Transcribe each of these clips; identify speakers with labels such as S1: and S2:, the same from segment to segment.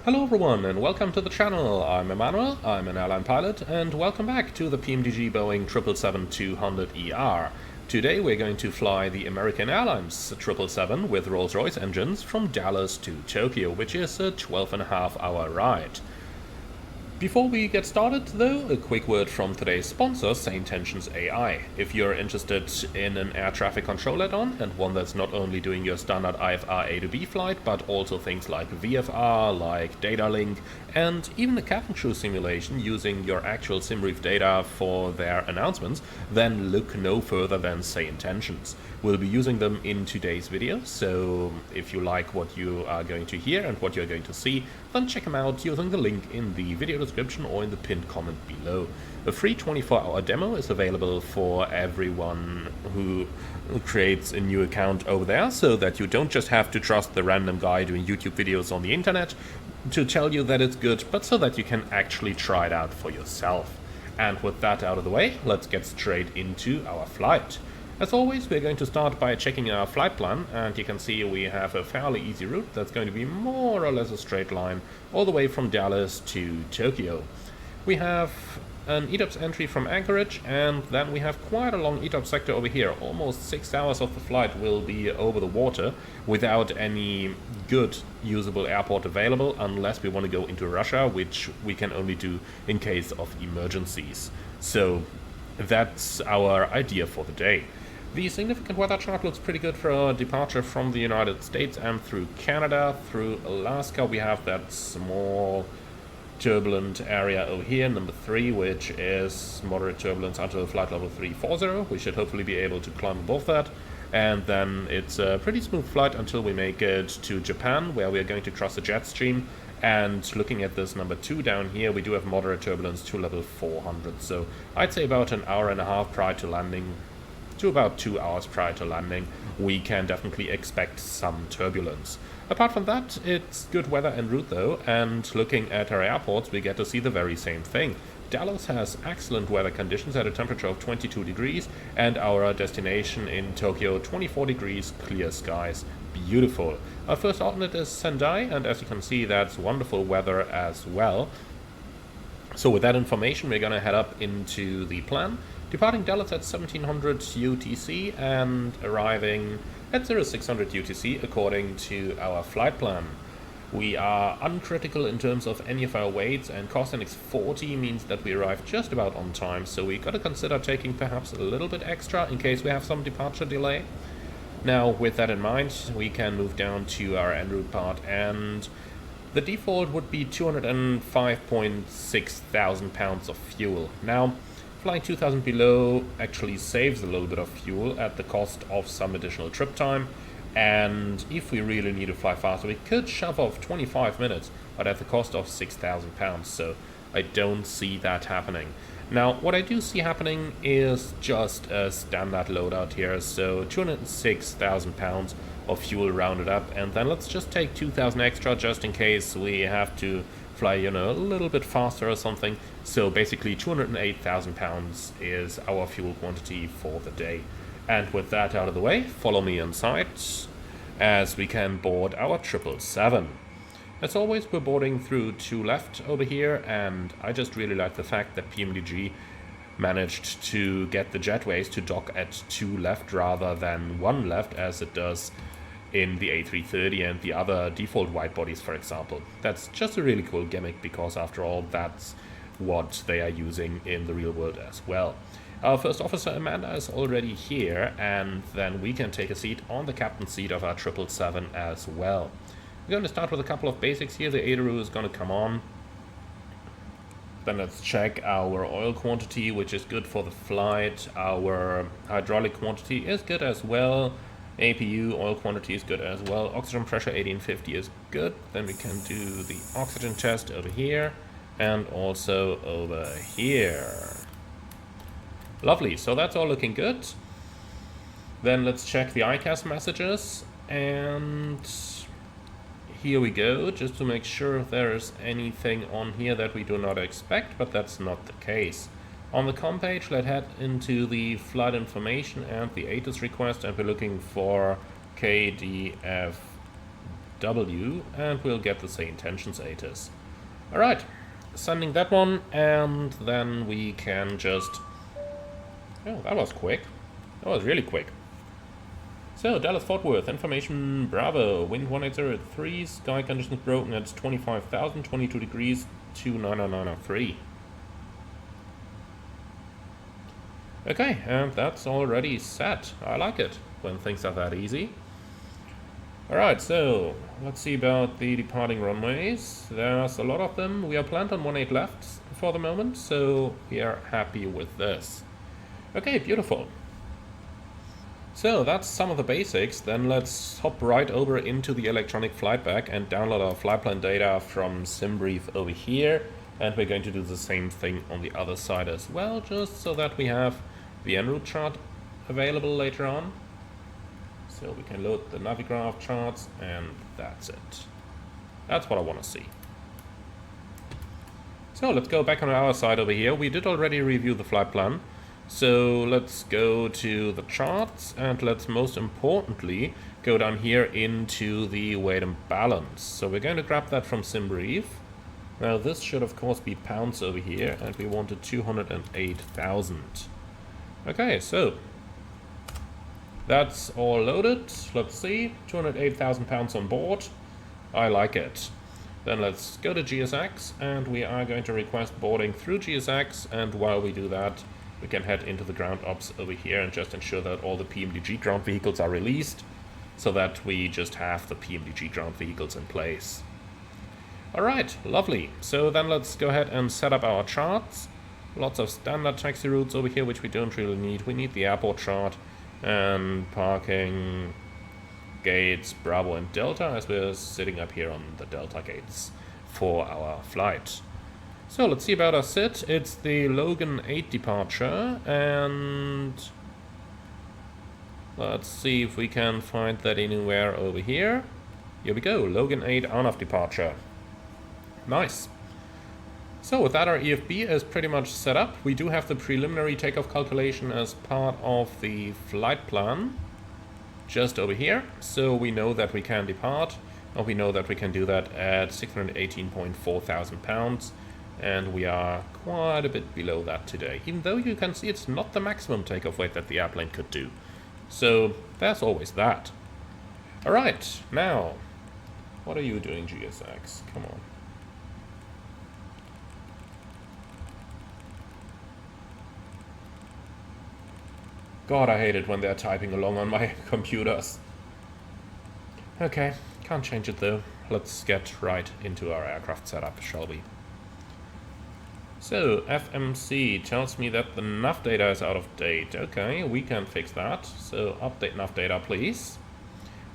S1: Hello everyone and welcome to the channel. I'm Emmanuel, I'm an airline pilot, and welcome back to the PMDG Boeing 777-200ER. Today we're going to fly the American Airlines 777 with Rolls-Royce engines from Dallas to Tokyo, which is a 12.5-hour ride. Before we get started though, a quick word from today's sponsor, Saintentions AI. If you're interested in an air traffic control add-on, and one that's not only doing your standard IFR A to B flight, but also things like VFR, like data link, and even a cabin crew simulation using your actual SimBrief data for their announcements, then look no further than Saintentions. We'll be using them in today's video, so if you like what you are going to hear and what you're going to see, then check them out using the link in the video description or in the pinned comment below. A free 24-hour demo is available for everyone who creates a new account over there, so that you don't just have to trust the random guy doing YouTube videos on the internet to tell you that it's good, but so that you can actually try it out for yourself. And with that out of the way, let's get straight into our flight. As always, we're going to start by checking our flight plan, and you can see we have a fairly easy route that's going to be more or less a straight line all the way from Dallas to Tokyo. We have an ETOPS entry from Anchorage, and then we have quite a long ETOPS sector over here. Almost 6 hours of the flight will be over the water without any good usable airport available, unless we want to go into Russia, which we can only do in case of emergencies. So that's our idea for the day. The significant weather chart looks pretty good for a departure from the United States and through Canada. Through Alaska we have that small turbulent area over here, number 3, which is moderate turbulence until flight level 340. We should hopefully be able to climb above that. And then it's a pretty smooth flight until we make it to Japan, where we are going to cross the jet stream. And looking at this number 2 down here, we do have moderate turbulence to level 400. So I'd say about an hour and a half prior to landing, to about 2 hours prior to landing, we can definitely expect some turbulence. Apart from that, it's good weather en route though, and looking at our airports, we get to see the very same thing. Dallas has excellent weather conditions at a temperature of 22 degrees, and our destination in Tokyo, 24 degrees, clear skies. Beautiful. Our first alternate is Sendai, and as you can see, that's wonderful weather as well. So with that information, we're gonna head up into the plan, departing Dallas at 1700 UTC and arriving at 0600 UTC according to our flight plan. We are uncritical in terms of any of our weights, and costinix 40 means that we arrive just about on time, so we gotta consider taking perhaps a little bit extra in case we have some departure delay. Now, with that in mind, we can move down to our en route part, and the default would be 205.6 thousand pounds of fuel. Now, flying 2000 below actually saves a little bit of fuel at the cost of some additional trip time, and if we really need to fly faster, we could shove off 25 minutes, but at the cost of 6,000 pounds, so I don't see that happening. Now, what I do see happening is just a standard loadout here, so 206,000 pounds of fuel rounded up, and then let's just take 2,000 extra just in case we have to fly, a little bit faster or something. So basically 208,000 pounds is our fuel quantity for the day. And with that out of the way, follow me inside as we can board our 777. As always, we're boarding through 2 left over here, and I just really like the fact that PMDG managed to get the jetways to dock at 2 left rather than 1 left, as it does in the A330 and the other default wide bodies, for example. That's just a really cool gimmick, because after all, that's what they are using in the real world as well. Our first officer, Amanda, is already here, and then we can take a seat on the captain's seat of our 777 as well. We're going to start with a couple of basics here. The ADRU is going to come on. Then let's check our oil quantity, which is good for the flight. Our hydraulic quantity is good as well. APU oil quantity is good as well. Oxygen pressure 1850 is good. Then we can do the oxygen test over here and also over here. Lovely, so that's all looking good. Then let's check the ICAS messages, and here we go, just to make sure if there is anything on here that we do not expect, but that's not the case. On the com page, let's head into the flight information and the ATIS request, and we're looking for KDF W, and we'll get the say intention status. Alright, sending that one, and then we can just... Oh, that was quick. That was really quick. So, Dallas Fort Worth, information Bravo, wind 180 at 3, sky conditions broken at 25,000, 22 degrees, 29903. Okay, and that's already set. I like it when things are that easy. Alright, so let's see about the departing runways. There's a lot of them. We are planned on 18 left for the moment, so we are happy with this. Okay, beautiful. So that's some of the basics. Then let's hop right over into the electronic flight bag and download our flight plan data from SimBrief over here. And we're going to do the same thing on the other side as well, just so that we have the en route chart available later on. So we can load the Navigraph charts, and that's it. That's what I want to see. So let's go back on our side over here. We did already review the flight plan. So let's go to the charts, and let's most importantly go down here into the weight and balance. So we're going to grab that from SimBrief. Now this should of course be pounds over here, and we wanted 208,000. Okay, so that's all loaded. Let's see, 208,000 pounds on board. I like it. Then let's go to GSX, and we are going to request boarding through GSX, and while we do that, we can head into the ground ops over here and just ensure that all the PMDG ground vehicles are released, so that we just have the PMDG ground vehicles in place. Alright, lovely. So then let's go ahead and set up our charts. Lots of standard taxi routes over here, which we don't really need. We need the airport chart and parking, gates, Bravo and Delta, as we're sitting up here on the Delta gates for our flight. So let's see about our sit. It's the Logan 8 departure, and let's see if we can find that anywhere over here. Here we go, Logan 8 on-off departure. Nice. So with that, our EFB is pretty much set up. We do have the preliminary takeoff calculation as part of the flight plan just over here. So we know that we can depart, and we know that we can do that at 618.4 thousand pounds. And we are quite a bit below that today, even though you can see it's not the maximum takeoff weight that the airplane could do. So there's always that. Alright, now, what are you doing, GSX? Come on. God, I hate it when they're typing along on my computers. Okay, can't change it though. Let's get right into our aircraft setup, shall we? So, FMC tells me that the nav data is out of date. Okay, we can fix that. So, update nav data, please.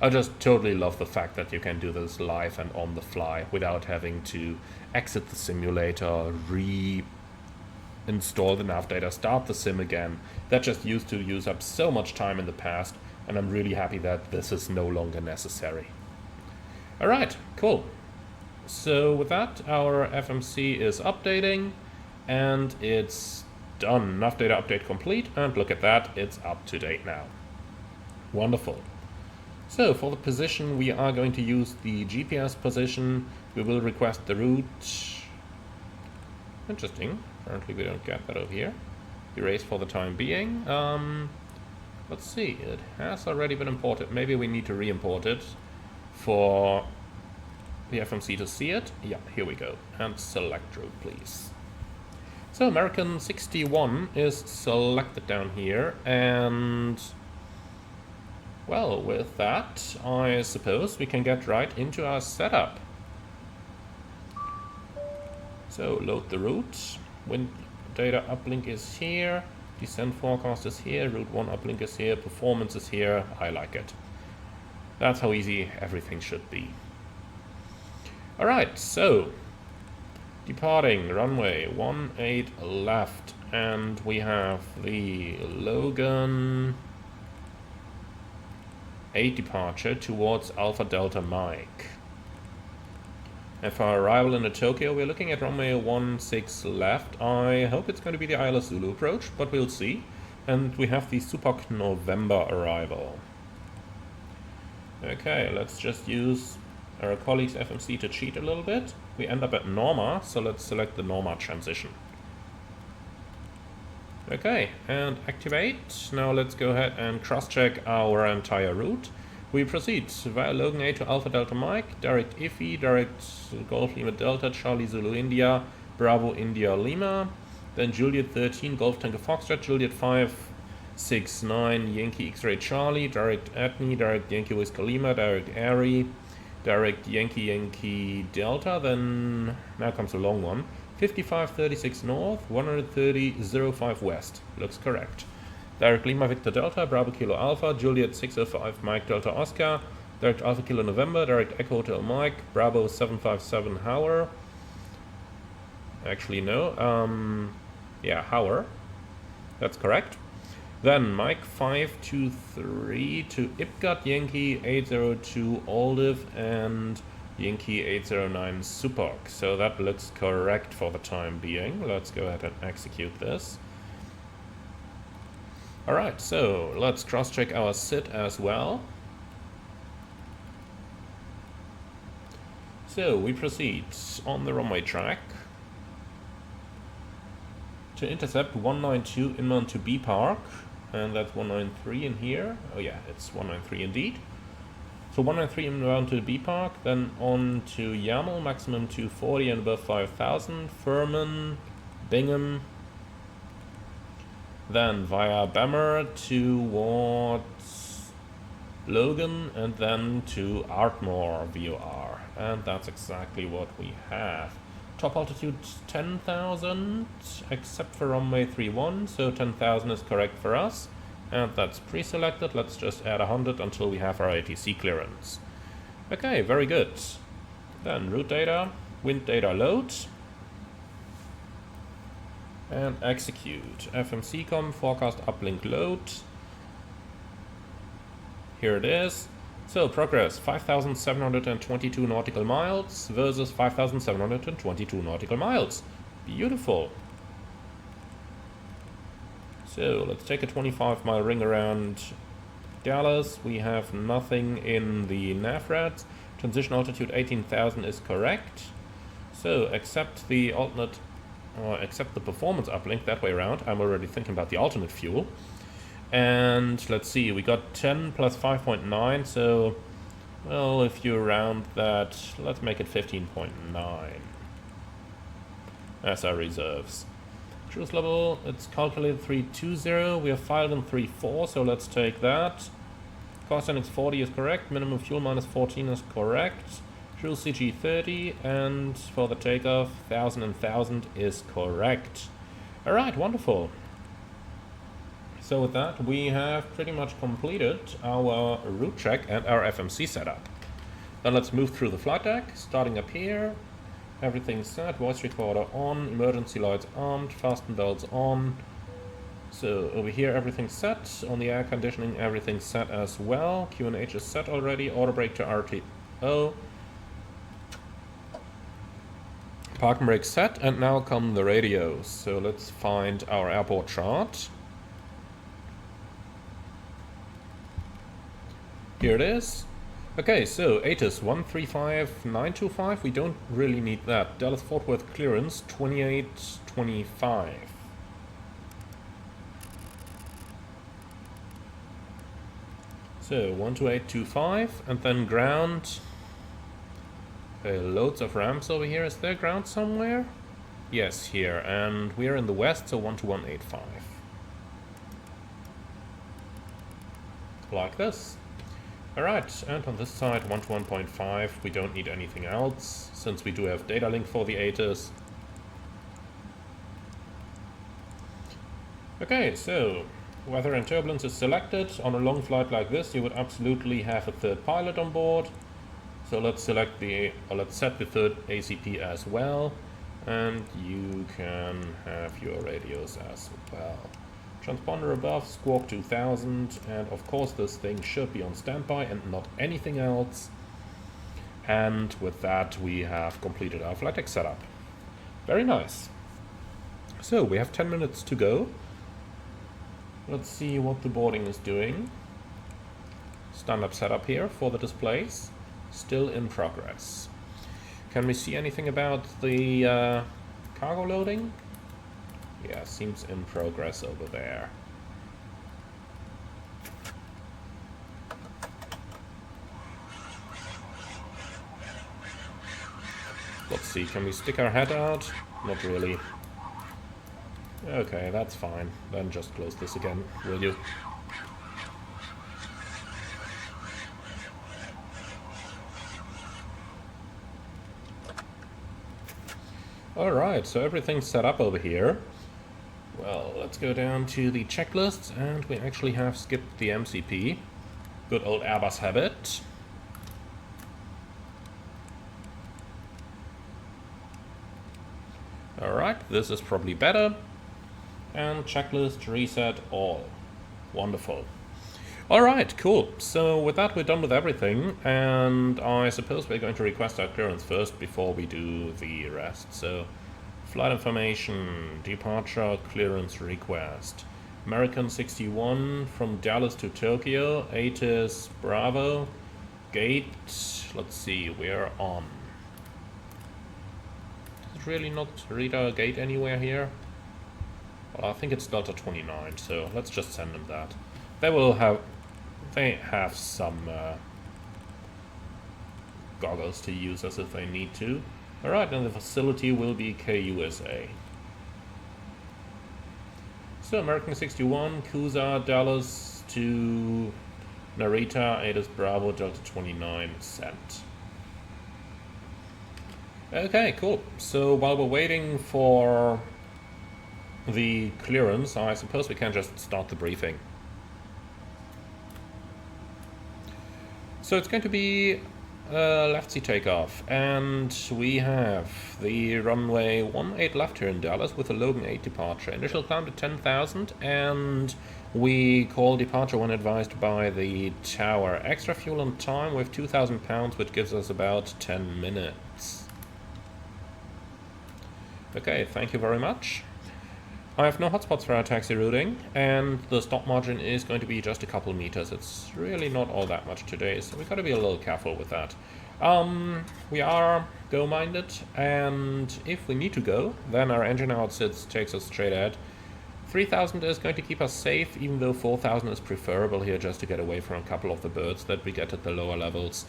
S1: I just totally love the fact that you can do this live and on the fly without having to exit the simulator, reinstall the nav data, start the sim again. That just used to use up so much time in the past, and I'm really happy that this is no longer necessary. Alright, cool. So, with that, our FMC is updating. And it's done. Nav data update complete, and look at that, it's up to date now. Wonderful. So for the position, we are going to use the GPS position. We will request the route. Interesting. Apparently we don't get that over here. Erase for the time being. Let's see, it has already been imported. Maybe we need to re-import it for the FMC to see it. Yeah, here we go. And select route, please. So American 61 is selected down here, and well, with that, I suppose we can get right into our setup. So load the route. Wind data uplink is here, descent forecast is here, route 1 uplink is here, performance is here. I like it. That's how easy everything should be. Alright, so departing runway 18 left, and we have the Logan 8 departure towards Alpha Delta Mike. And for our arrival into Tokyo, we're looking at runway 16 left. I hope it's going to be the ILS Zulu approach, but we'll see. And we have the Supac November arrival. Okay, let's just use our colleagues FMC to cheat a little bit. We end up at Norma, so let's select the Norma transition. Okay, and activate. Now let's go ahead and cross-check our entire route. We proceed via Logan A to Alpha Delta Mike, direct IFI, direct Golf Lima Delta, Charlie Zulu India, Bravo India Lima, then Juliet 13, Golf Tango Foxtrot, Juliet 569, Yankee X-Ray Charlie, direct Etni, direct Yankee Whiskey Lima, direct Airy, direct Yankee Delta, then now comes a long one. 5536 north, 130.05 west. Looks correct. Direct Lima Victor Delta, Bravo Kilo Alpha, Juliet 605 Mike Delta Oscar, direct Alpha Kilo November, direct Echo Hotel Mike, Bravo 757 Hauer. Actually, no. Yeah, Hauer. That's correct. Then Mike 523 to Ipgat Yankee 802 Olive and Yankee 809 Supok. So that looks correct for the time being. Let's go ahead and execute this. Alright, so let's cross-check our SID as well. So we proceed on the runway track to intercept 192 inbound to B Park, and that's 193 in here. Oh yeah, it's 193 indeed. So 193 inbound to B Park, then on to YAML, maximum 240 and above 5000, Furman, Bingham, then via Bammer towards Logan, and then to Ardmore VOR. And that's exactly what we have. Top altitude 10,000, except for runway 31, so 10,000 is correct for us. And that's pre-selected. Let's just add 100 until we have our ATC clearance. Okay, very good. Then route data, wind data load, and execute. FMCCom forecast uplink load. Here it is. So progress 5,722 nautical miles versus 5,722 nautical miles. Beautiful. So let's take a 25-mile ring around Dallas. We have nothing in the NAVRADs. Transition altitude 18,000 is correct. So accept the alternate, accept the performance uplink that way around. I'm already thinking about the alternate fuel. And let's see, we got 10 plus 5.9. So, well, if you round that, let's make it 15.9 as our reserves. Cruise level, it's calculated 320, we have filed in 34, so let's take that. Cost NX 40 is correct, minimum fuel minus 14 is correct. Cruise CG 30, and for the takeoff, 1000 and 1000 is correct. Alright, wonderful. So with that, we have pretty much completed our route check and our FMC setup. Then let's move through the flight deck, starting up here. Everything's set, voice recorder on, emergency lights armed, fasten belts on. So over here everything's set, on the air conditioning everything's set as well. QNH is set already, auto brake to RTO. Park and brake set, and now come the radios. So let's find our airport chart. Here it is. Okay, so ATIS 135925, we don't really need that. Dallas Fort Worth clearance 2825. So 12825, and then ground. Okay, loads of ramps over here. Is there ground somewhere? Yes, here, and we're in the west, so 12185. Like this. Alright, and on this side 121.5, we don't need anything else, since we do have data link for the ATIS. Okay, so weather and turbulence is selected. On a long flight like this, you would absolutely have a third pilot on board. So let's select let's set the third ACP as well, and you can have your radios as well. Transponder above, Squawk 2000, and of course this thing should be on standby and not anything else. And with that we have completed our flight deck setup. Very nice. So we have 10 minutes to go. Let's see what the boarding is doing. Stand-up setup here for the displays. Still in progress. Can we see anything about the cargo loading? Yeah, seems in progress over there. Let's see, can we stick our head out? Not really. Okay, that's fine. Then just close this again, will you? Alright, so everything's set up over here. Well, let's go down to the checklists, and we actually have skipped the MCP. Good old Airbus habit. Alright, this is probably better. And checklist reset all. Wonderful. Alright, cool. So with that we're done with everything, and I suppose we're going to request our clearance first before we do the rest. So, flight information, departure clearance request. American 61 from Dallas to Tokyo, ATIS Bravo, gate, let's see, we're on. Really not read our gate anywhere here? Well, I think it's Delta 29, so let's just send them that. They have some goggles to use as if they need to. Alright, and the facility will be KUSA. So American 61, Kusa, Dallas to Narita, ATIS Bravo, Delta 29, sent. Okay, cool. So while we're waiting for the clearance, I suppose we can just start the briefing. So it's going to be left sea takeoff, and we have the runway 18 left here in Dallas with a Logan 8 departure. Initial climb to 10,000, and we call departure when advised by the tower. Extra fuel on time with 2,000 pounds, which gives us about 10 minutes. Okay, thank you very much. I have no hotspots for our taxi routing, and the stop margin is going to be just a couple meters. It's really not all that much today, so we've got to be a little careful with that. We are go-minded, and if we need to go, then our engine outsits takes us straight ahead. 3,000 is going to keep us safe, even though 4,000 is preferable here just to get away from a couple of the birds that we get at the lower levels.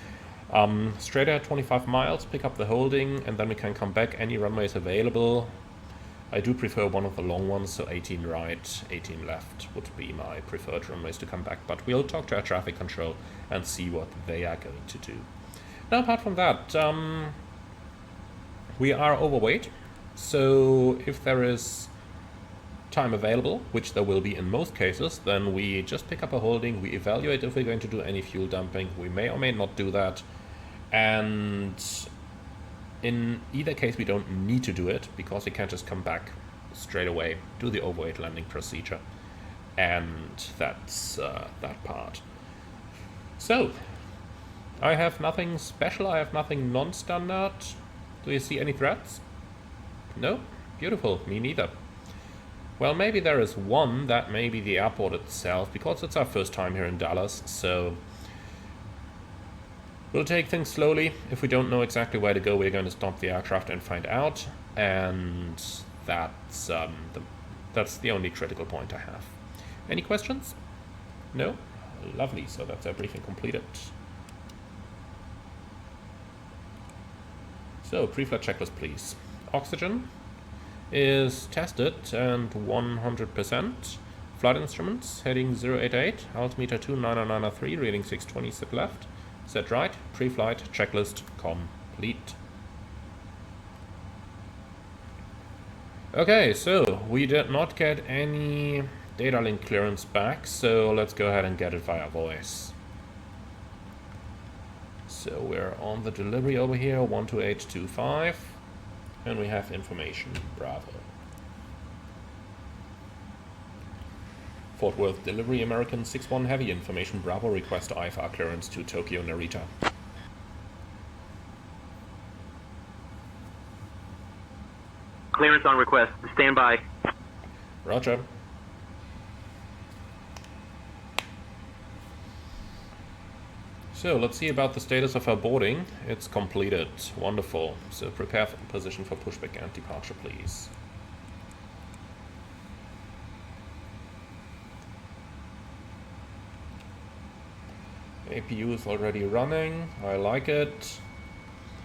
S1: Straight ahead 25 miles, pick up the holding, and then we can come back. Any runway is available. I do prefer one of the long ones, so 18 right, 18 left would be my preferred runways to come back, but we'll talk to our traffic control and see what they are going to do. Now, apart from that, we are overweight, so if there is time available, which there will be in most cases, then we just pick up a holding, we evaluate if we're going to do any fuel dumping. We may or may not do that, and in either case we don't need to do it because we can just come back straight away, do the overweight landing procedure, and that's that part. So I have nothing special, I have nothing non-standard. Do you see any threats? No? Beautiful, me neither. Well, maybe there is one, that may be the airport itself, because it's our first time here in Dallas, so we'll take things slowly. If we don't know exactly where to go, we're going to stop the aircraft and find out, and that's the only critical point I have. Any questions? No? Lovely, so that's our briefing completed. So, pre-flight checklist, please. Oxygen is tested and 100%. Flight instruments, heading 088, altimeter 29993, reading 620, set left, set right, pre-flight checklist complete. Okay, so we did not get any data link clearance back, so let's go ahead and get it via voice. So we're on the delivery over here, 12825, and we have information, Bravo. Fort Worth delivery, American 61 Heavy, information, Bravo, request IFR clearance to Tokyo Narita.
S2: Clearance on request, stand by.
S1: Roger. So let's see about the status of our boarding. It's completed. Wonderful. So prepare for position for pushback and departure, please. APU is already running. I like it.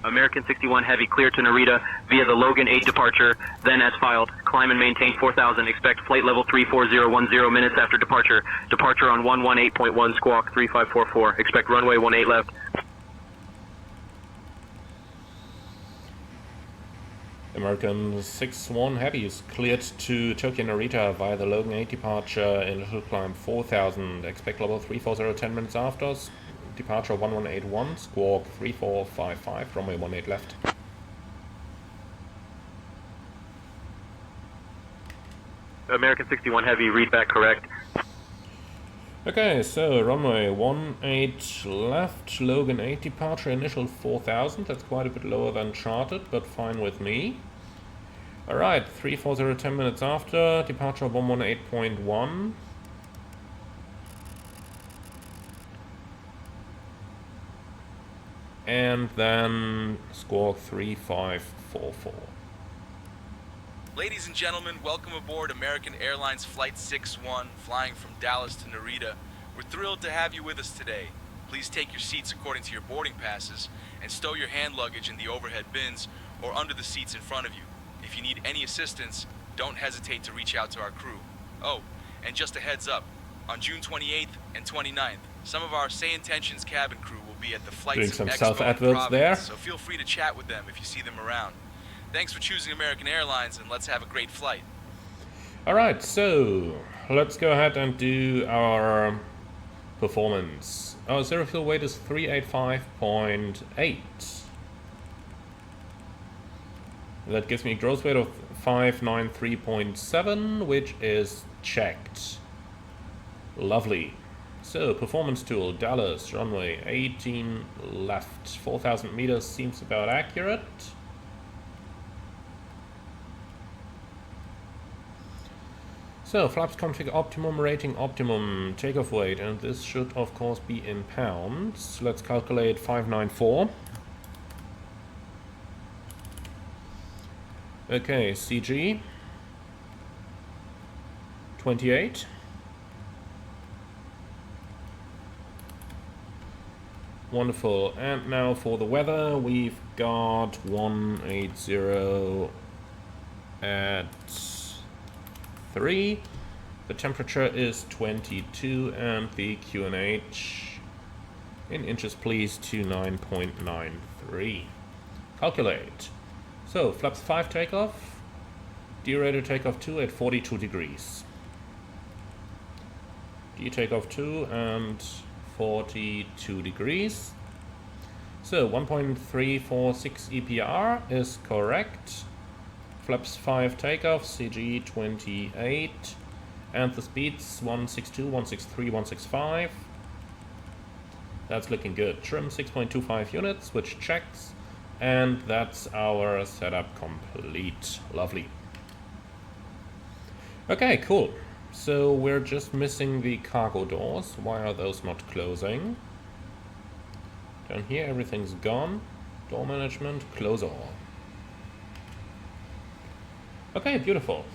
S2: American 61 Heavy, clear to Narita via the Logan 8 departure, then as filed. Climb and maintain 4,000. Expect flight level 34010 minutes after departure. Departure on 118.1 squawk 3544. Expect runway 18 left.
S1: American 61 Heavy is cleared to Tokyo Narita via the Logan 8 departure. Initial climb 4,000. Expect level 340 10 minutes after. Departure 1181, squawk 3455, runway 18 left.
S2: American 61 Heavy, read back correct.
S1: Okay, so runway 18 left, Logan 8 departure, initial 4,000, that's quite a bit lower than charted, but fine with me. Alright, 340 10 minutes after, departure 118.1. And then squawk 3544.
S3: Ladies and gentlemen, welcome aboard American Airlines Flight 61, flying from Dallas to Narita. We're thrilled to have you with us today. Please take your seats according to your boarding passes and stow your hand luggage in the overhead bins or under the seats in front of you. If you need any assistance, don't hesitate to reach out to our crew. Oh, and just a heads up, on June 28th and 29th, some of our Say Intentions cabin crew will be at the Flight
S1: Doing some
S3: Expo
S1: self-adverts there.
S3: so feel free to chat with them if you see them around. Thanks for choosing American Airlines, and let's have a great flight.
S1: Alright, so let's go ahead and do our performance. Our zero fuel weight is 385.8. That gives me a gross weight of 593.7, which is checked. Lovely. So, performance tool, Dallas, runway 18 left, 4,000 meters seems about accurate. So, flaps config optimum, rating optimum, takeoff weight, and this should of course be in pounds. Let's calculate 594. Okay, CG 28. Wonderful, and now for the weather, we've got 180 at 3. The temperature is 22, and the QNH in inches please to 9.93. Calculate. So, flaps 5 takeoff, derailleur takeoff 2 at 42 degrees. D takeoff 2 and 42 degrees. So 1.346 EPR is correct. Flaps 5 takeoff, CG 28, and the speeds 162, 163, 165. That's looking good. Trim 6.25 units, which checks, and that's our setup complete. Lovely. Okay, cool. So we're just missing the cargo doors. Why are those not closing? Down here everything's gone. Door management, close all. Okay, beautiful.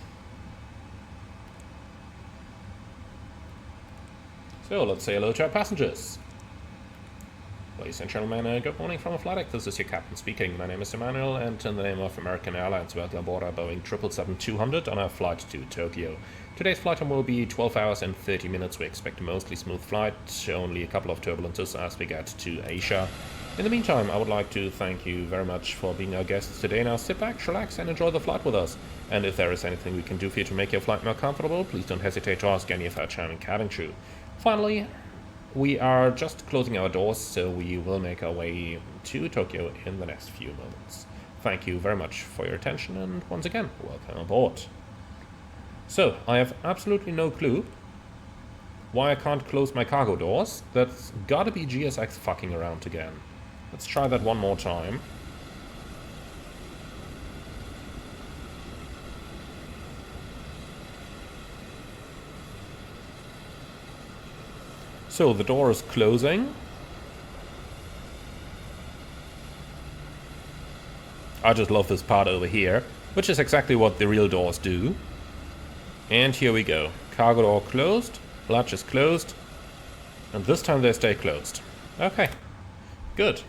S1: So let's say hello to our passengers. Ladies and gentlemen, good morning from a flight deck. This is your captain speaking. My name is Emmanuel, and in the name of American Airlines, welcome aboard our Boeing 777-200 on our flight to Tokyo. Today's flight time will be 12 hours and 30 minutes. We expect a mostly smooth flight, only a couple of turbulences as we get to Asia. In the meantime, I would like to thank you very much for being our guests today. Now sit back, relax, and enjoy the flight with us. And if there is anything we can do for you to make your flight more comfortable, please don't hesitate to ask any of our charming cabin crew. Finally, we are just closing our doors, so we will make our way to Tokyo in the next few moments. Thank you very much for your attention, and once again, welcome aboard. So, I have absolutely no clue why I can't close my cargo doors. That's gotta be GSX fucking around again. Let's try that one more time. So the door is closing. I just love this part over here, which is exactly what the real doors do. And here we go. Cargo door closed, latch is closed, and this time they stay closed. Okay, good.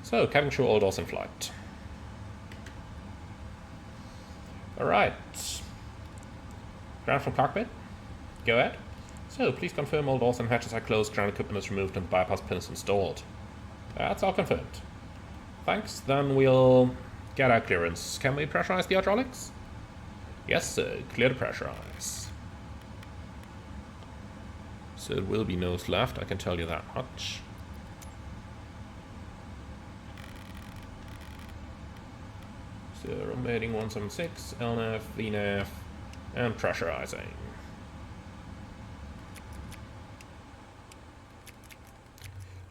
S1: So, cabin crew, all doors in flight. Alright. Ground from cockpit. Go ahead. So, please confirm all doors and hatches are closed, ground equipment is removed, and bypass pin is installed. That's all confirmed. Thanks, then we'll get our clearance. Can we pressurize the hydraulics? Yes, sir. Clear to pressurize. So it will be nose left, I can tell you that much. So, rotating 176, LNAV, VNAV, and pressurizing.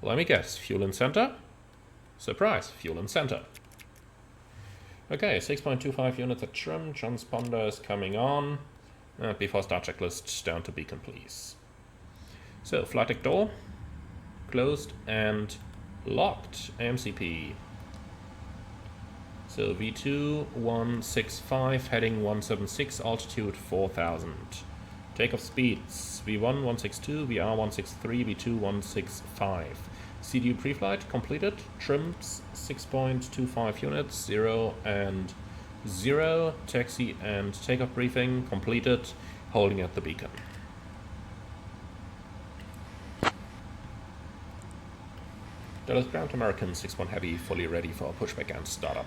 S1: Let me guess, fuel in center? Surprise, fuel in center. Okay, 6.25 units at trim, transponder is coming on. And before start checklist, down to beacon please. So, flight deck door, closed and locked, AMCP. So, V2, 165, heading 176, altitude 4000. Takeoff speeds, V1, 162, VR, 163, V2, 165. CDU pre-flight completed, trims 6.25 units, 0 and 0, taxi and takeoff briefing completed, holding at the beacon. Dallas ground American 61 Heavy, fully ready for pushback and startup.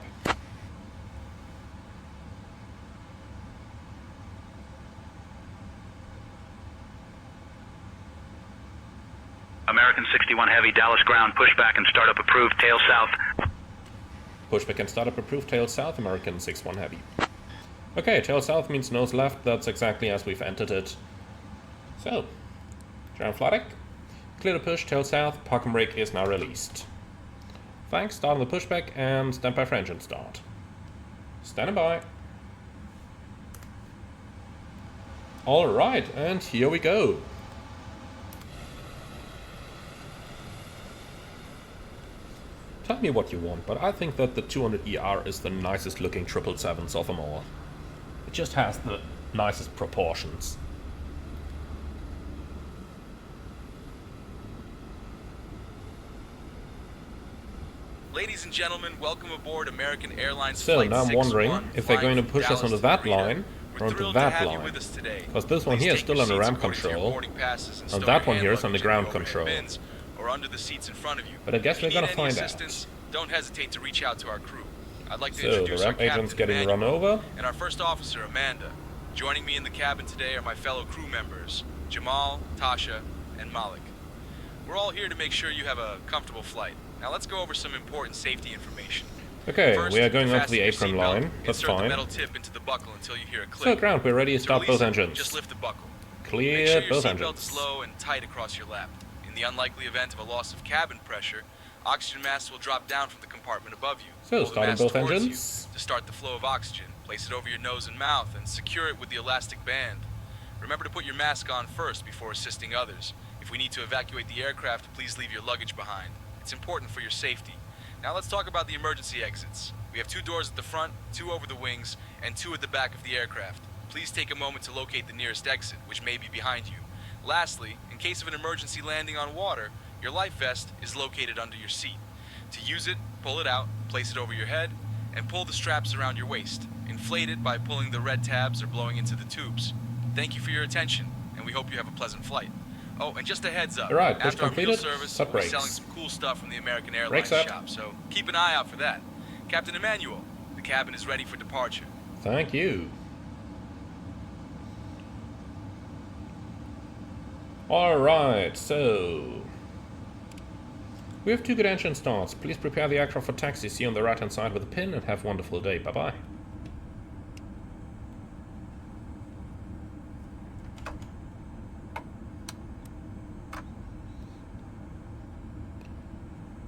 S2: American 61 Heavy, Dallas ground, pushback and startup approved, tail south.
S1: Pushback and startup approved, tail south, American 61 Heavy. Okay, tail south means nose left, that's exactly as we've entered it. So, ground flight deck, clear to push, tail south, parking brake is now released. Thanks, start on the pushback and stand by for engine start. Standing by. Alright, and here we go. Tell me what you want, but I think that the 200ER is the nicest looking 777s of them all. It just has the nicest proportions.
S3: Ladies and gentlemen, welcome aboard American Airlines
S1: So
S3: Flight
S1: now I'm wondering
S3: 61,
S1: if they're going to push us
S3: Dallas
S1: onto that
S3: Narita.
S1: line or
S3: We're
S1: onto
S3: thrilled to
S1: that
S3: have you
S1: line.
S3: with us today.
S1: Because this one
S3: Please
S1: here is
S3: take
S1: still
S3: your
S1: under
S3: seats
S1: ramp
S3: according to your
S1: control,
S3: boarding passes and
S1: and
S3: stow
S1: that
S3: your
S1: one
S3: hand
S1: here is under
S3: luggage in
S1: ground
S3: the overhead
S1: control.
S3: bins or under the seats in front of you.
S1: But I guess
S3: If you
S1: we're gonna
S3: need any
S1: find out.
S3: assistance, don't hesitate to reach out to our crew. I'd like to
S1: So
S3: introduce
S1: the
S3: our
S1: ramp agent's
S3: captain,
S1: getting
S3: Emmanuel,
S1: run over.
S3: and our first officer, Amanda. Joining me in the cabin today are my fellow crew members, Jamal, Tasha, and Malik. We're all here to make sure you have a comfortable flight. Now let's go over some important safety information.
S1: Okay,
S3: First,
S1: we are going onto
S3: fasten
S1: the
S3: your
S1: apron
S3: seatbelt.
S1: line. That's
S3: Insert the
S1: fine.
S3: metal tip into the buckle until you hear a click.
S1: So ground, we're ready to
S3: To
S1: start
S3: release
S1: both
S3: it,
S1: engines.
S3: just lift the buckle. Make
S1: Clear
S3: sure your
S1: both
S3: seatbelt is
S1: engines.
S3: low and tight across your lap. In the unlikely event of a loss of cabin pressure, oxygen masks will drop down from the compartment above you.
S1: So,
S3: Pull the
S1: starting
S3: mask
S1: both
S3: towards
S1: engines.
S3: you to start the flow of oxygen. Place it over your nose and mouth and secure it with the elastic band. Remember to put your mask on first before assisting others. If we need to evacuate the aircraft, please leave your luggage behind. It's important for your safety. Now let's talk about the emergency exits. We have 2 doors at the front, 2 over the wings, and 2 at the back of the aircraft. Please take a moment to locate the nearest exit, which may be behind you. Lastly, in case of an emergency landing on water, your life vest is located under your seat. To use it, pull it out, place it over your head, and pull the straps around your waist. Inflate it by pulling the red tabs or blowing into the tubes. Thank you for your attention, and we hope you have a pleasant flight. Oh, and just a heads up,
S1: Alright, push
S3: after our meal
S1: completed.
S3: service,
S1: Set
S3: we're
S1: brakes.
S3: selling some cool stuff from the American Airlines
S1: Brakes up.
S3: shop, so keep an eye out for that. Captain Emmanuel, the cabin is ready for departure.
S1: Thank you. Alright, so we have 2 good engine starts. Please prepare the aircraft for taxi. See you on the right hand side with a pin and have a wonderful day. Bye bye.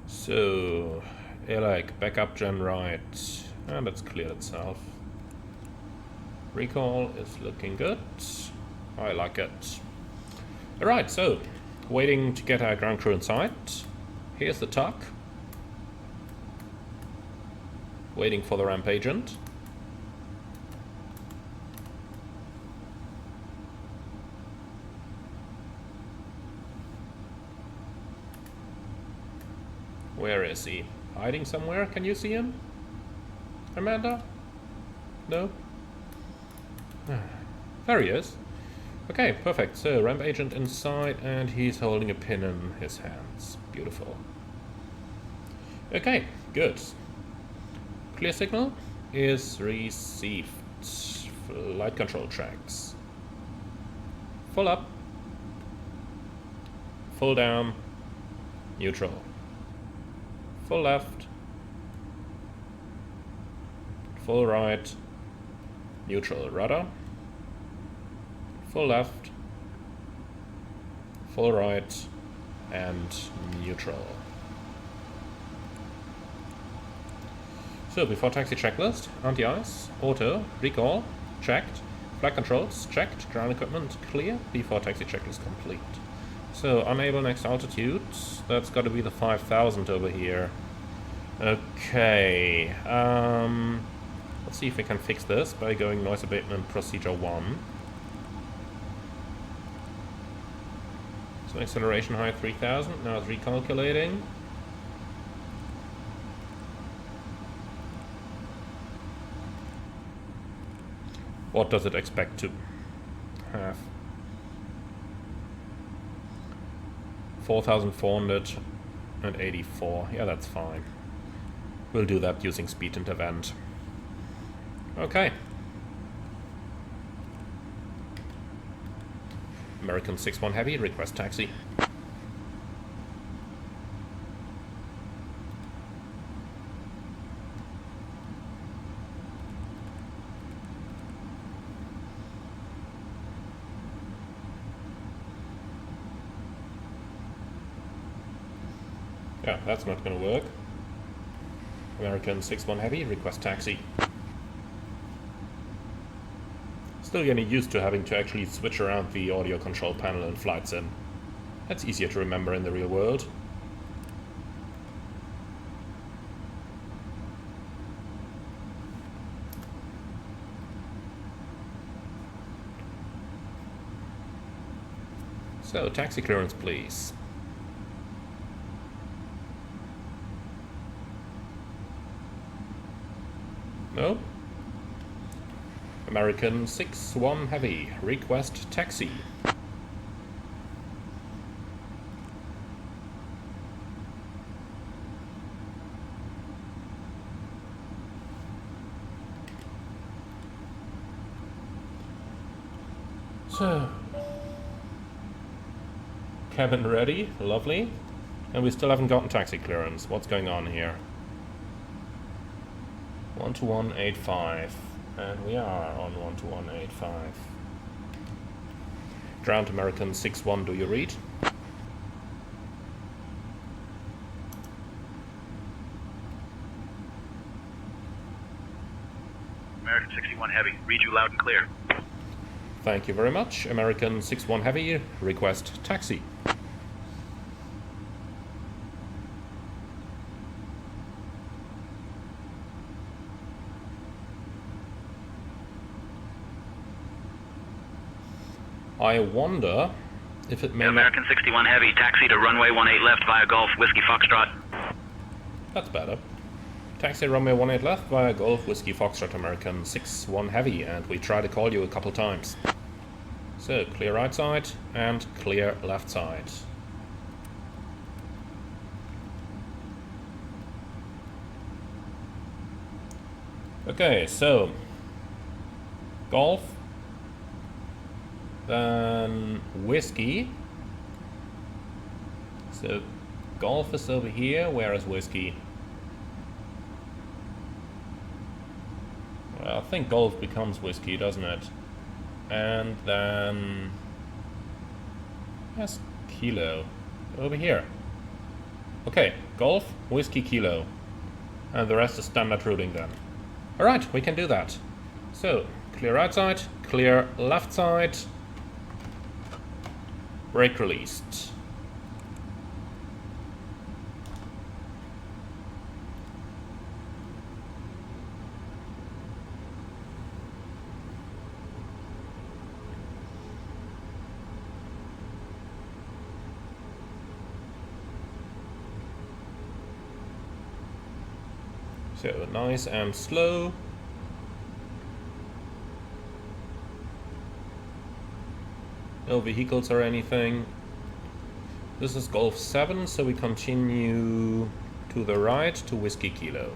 S1: So, like backup gen right, and it's cleared itself. Recall is looking good. I like it. Alright, so waiting to get our ground crew inside. Here's the tuck. Waiting for the ramp agent. Where is he? Hiding somewhere? Can you see him? Amanda? No? There he is. Okay, perfect. So, ramp agent inside, and he's holding a pin in his hands. Beautiful. Okay, good. Clear signal is received. Flight control tracks. Full up. Full down. Neutral. Full left. Full right. Neutral. Rudder. Full left. Full right. And neutral. So, before taxi checklist, anti-ice, auto, recall, checked, flight controls, checked, ground equipment, clear, before taxi checklist complete. So, unable next altitude, that's got to be the 5000 over here. Okay, let's see if we can fix this by going noise abatement procedure 1. So, acceleration height 3000, now it's recalculating. What does it expect to have? 4,484. Yeah, that's fine. We'll do that using speed intervent. Okay. American 61 Heavy, request taxi. Yeah, that's not going to work. American 61 Heavy, request taxi. Still getting used to having to actually switch around the audio control panel in flight sim. That's easier to remember in the real world. So, taxi clearance please. No? American 61 Heavy, request taxi. So, cabin ready, lovely. And we still haven't gotten taxi clearance. What's going on here? 12185, and we are on 12185. Ground American 61, do you read?
S2: American 61 Heavy, read you loud and clear.
S1: Thank you very much. American 61 Heavy, request taxi. I wonder if it may
S2: American 61 Heavy, taxi to runway 18 left via Golf, Whiskey Foxtrot.
S1: That's better. Taxi runway 18 left via Golf, Whiskey Foxtrot, American 61 Heavy, and we tried to call you a couple times. So, clear right side and clear left side. Okay, so Golf, then Whiskey. So Golf is over here. Where is Whiskey? Well, I think Golf becomes Whiskey, doesn't it? And then yes, Kilo over here. Okay, Golf, Whiskey, Kilo, and the rest is standard routing then. All right, we can do that. So clear right side, clear left side. Brake released. So nice and slow. No vehicles or anything. This is Golf 7, so we continue to the right to Whiskey Kilo.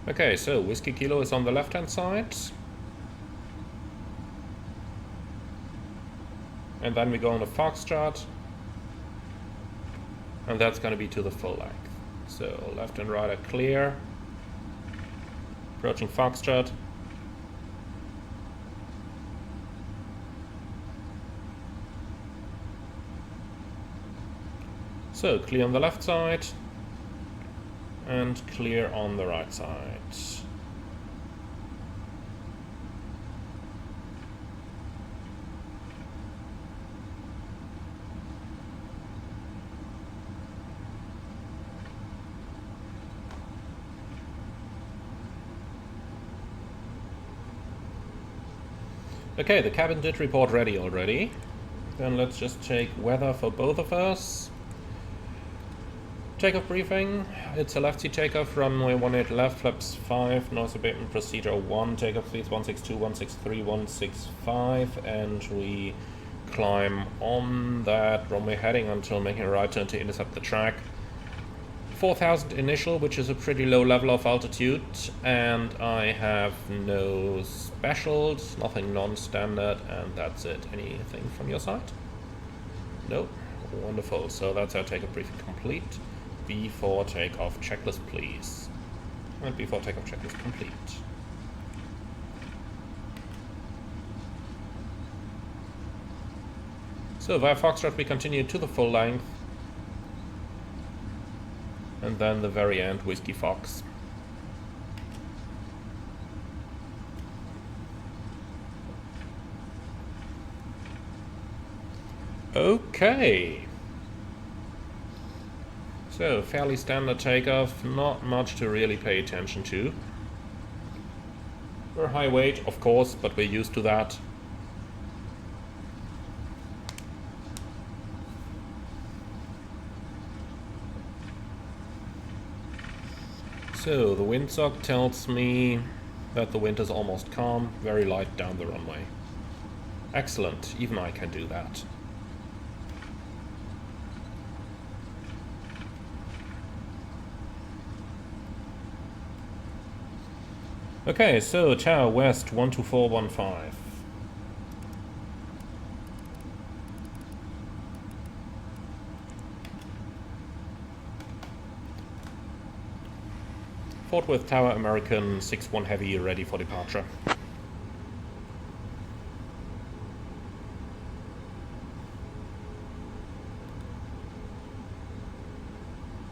S1: Okay, so Whiskey Kilo is on the left-hand side. And then we go on the Foxtrot. And that's going to be to the full length. So left and right are clear. Approaching Foxtrot. So clear on the left side. And clear on the right side. Okay, the cabin did report ready already. Then let's just check weather for both of us. Takeoff briefing. It's a left seat takeoff, runway 18 left, flaps 5, nose abatement procedure 1, takeoff speeds 162, 163, 165, and we climb on that runway heading until making a right turn to intercept the track. 4,000 initial, which is a pretty low level of altitude, and I have no specials, nothing non-standard, and that's it. Anything from your side? Nope. Wonderful. So that's our takeoff briefing complete. Before takeoff checklist, please. And before takeoff checklist complete. So via Foxtrot we continue to the full length. And then the very end, Whiskey Fox. Okay. So, fairly standard takeoff, not much to really pay attention to. We're high weight, of course, but we're used to that. So, the windsock tells me that the wind is almost calm, very light down the runway. Excellent, even I can do that. Okay, so Tower West 12415. Fort Worth Tower, American 61 Heavy, ready for departure.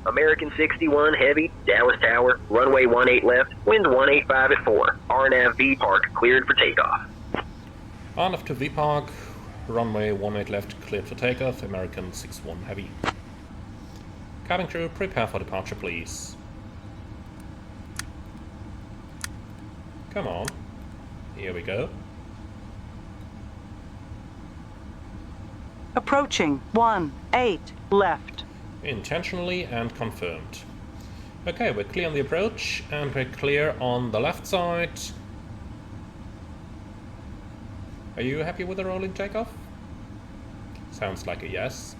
S2: American 61 Heavy, Dallas Tower, runway 18 left, wind 185 at 4. RNAV V Park cleared for takeoff.
S1: RNAV to V Park, runway 18 left, cleared for takeoff, American 61 Heavy. Cabin crew, prepare for departure, please. Come on. Here we go.
S4: Approaching 18 left.
S1: Intentionally and confirmed. Okay, we're clear on the approach and we're clear on the left side. Are you happy with the rolling takeoff? Sounds like a yes.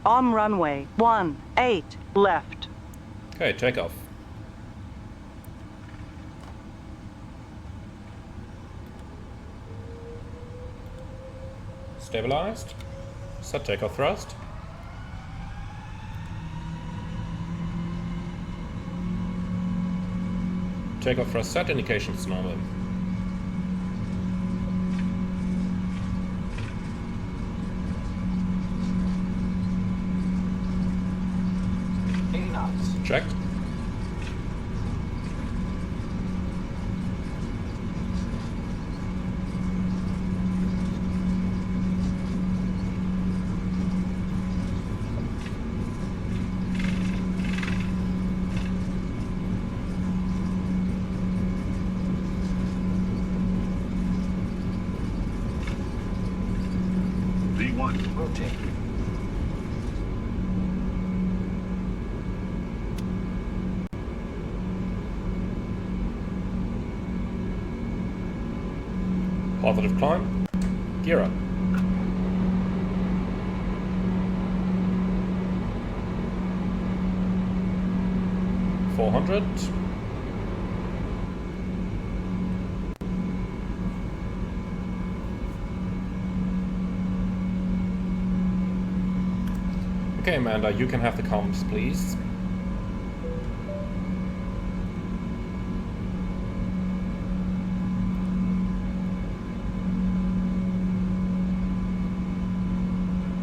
S4: On runway 18 left.
S1: Okay, takeoff. Stabilized. Set takeoff thrust. Takeoff thrust set, indications normal. Check.
S5: V1, rotate.
S1: Positive climb. Gear up. $400. Okay, Amanda, you can have the comms, please.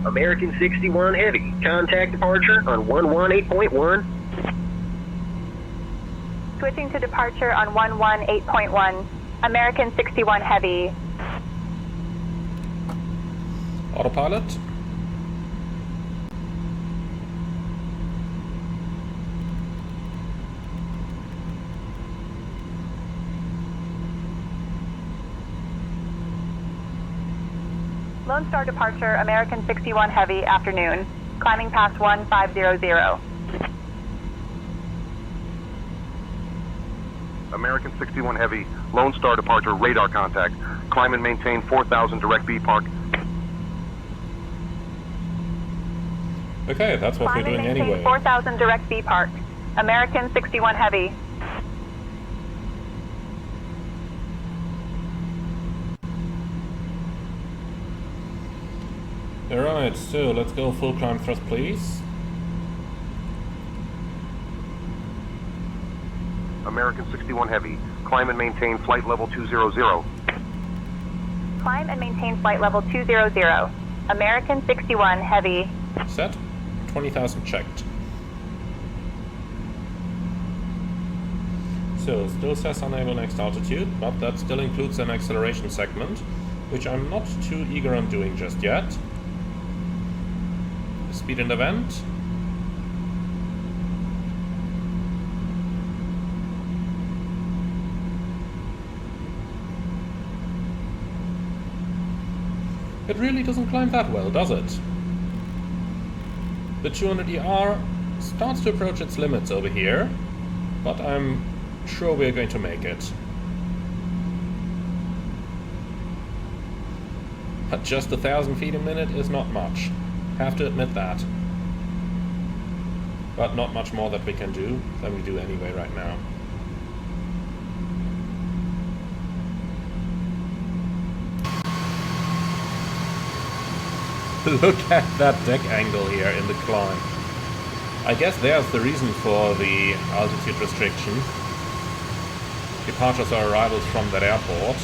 S6: American 61 Heavy, contact departure on 118.1.
S7: Switching to departure on 118.1, American 61 Heavy.
S1: Autopilot.
S7: Lone Star departure, American 61 Heavy, afternoon. Climbing past 1500.
S8: American 61 Heavy, Lone Star departure, radar contact. Climb and maintain 4000 direct B park.
S1: Okay, that's what we're doing anyway.
S7: 4000 direct B park. American 61 Heavy.
S1: Alright, so let's go full climb thrust, please.
S8: American 61 Heavy, climb and maintain flight level 200.
S7: Climb and maintain flight level 200. American 61 Heavy.
S1: Set. 20,000 checked. So, still says unable next altitude, but that still includes an acceleration segment, which I'm not too eager on doing just yet. Speed and event. It really doesn't climb that well, does it? The 200ER starts to approach its limits over here, but I'm sure we're going to make it. But just 1,000 feet a minute is not much. Have to admit that. But not much more that we can do than we do anyway right now. Look at that deck angle here in the climb. I guess there's the reason for the altitude restriction. Departures or arrivals from that airport.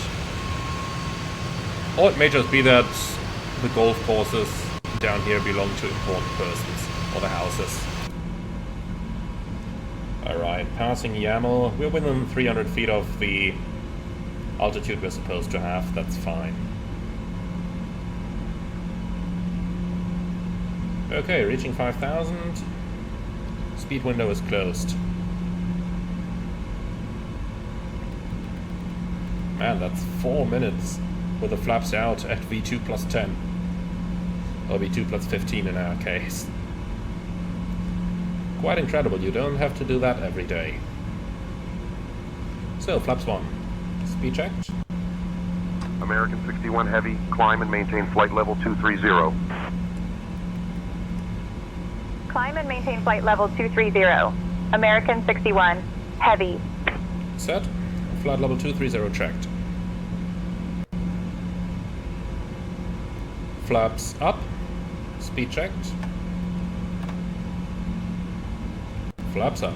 S1: Or it may just be that the golf courses down here belong to important persons, or the houses. Alright, passing YAML. We're within 300 feet of the altitude we're supposed to have, that's fine. Okay, reaching 5,000. Speed window is closed. Man, that's 4 minutes with the flaps out at V2 plus 10. Or V2 plus 15 in our case. Quite incredible, you don't have to do that every day. So, flaps 1. Speed checked.
S8: American 61 Heavy, climb and maintain flight level 230.
S7: Climb and maintain flight level 230. American 61 Heavy.
S1: Set. Flight level 230 checked. Flaps up. Speed checked. Flaps up.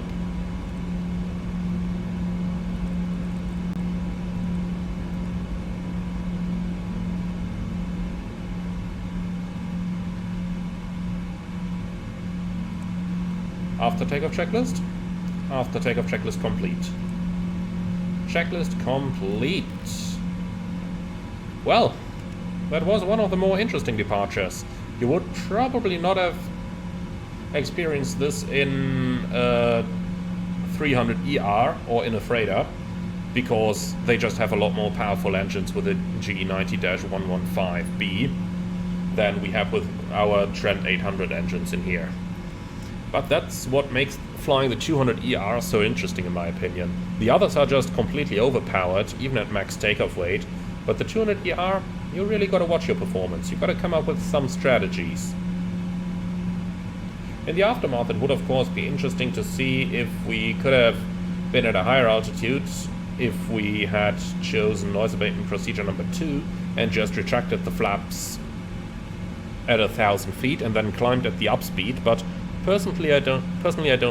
S1: After takeoff checklist? After takeoff checklist complete. Checklist complete. Well, that was one of the more interesting departures. You would probably not have experienced this in a 300ER or in a freighter, because they just have a lot more powerful engines with the GE90-115B than we have with our Trent 800 engines in here. But that's what makes flying the 200ER so interesting in my opinion. The others are just completely overpowered, even at max takeoff weight, but the 200ER, you really gotta watch your performance. You gotta come up with some strategies. In the aftermath, it would of course be interesting to see if we could have been at a higher altitude, if we had chosen noise abatement procedure number 2 and just retracted the flaps at 1,000 feet and then climbed at the up speed, but personally I don't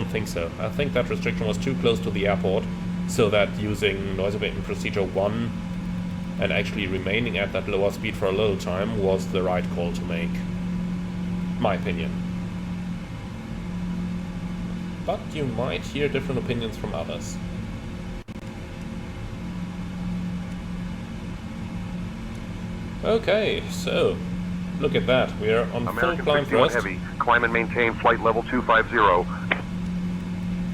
S1: think so. I think that restriction was too close to the airport, so that using noise abatement procedure 1 and actually remaining at that lower speed for a little time was the right call to make. My opinion. But you might hear different opinions from others. Okay, so look at that. We are on
S8: American
S1: full climb
S8: 61
S1: thrust.
S8: Heavy, climb and maintain flight level 250.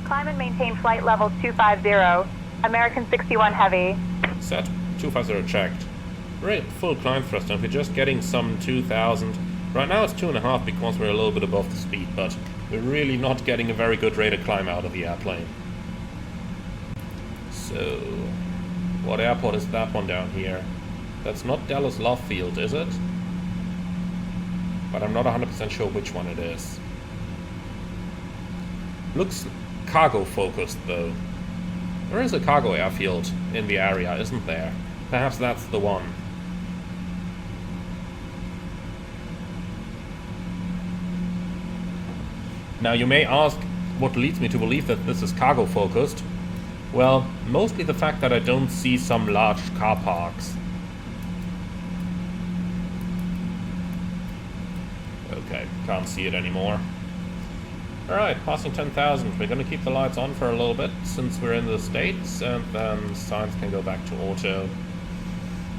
S7: Climb and maintain flight level 250. American 61 Heavy.
S1: Set 250 checked. We're at full climb thrust and we're just getting some 2,000. Right now it's 2.5 because we're a little bit above the speed, but we're really not getting a very good rate of climb out of the airplane. So, what airport is that one down here? That's not Dallas Love Field, is it? But I'm not 100% sure which one it is. Looks cargo focused though. There is a cargo airfield in the area, isn't there? Perhaps that's the one. Now you may ask what leads me to believe that this is cargo focused. Well, mostly the fact that I don't see some large car parks. Okay, can't see it anymore. Alright, passing 10,000. We're gonna keep the lights on for a little bit since we're in the States, and then science can go back to auto.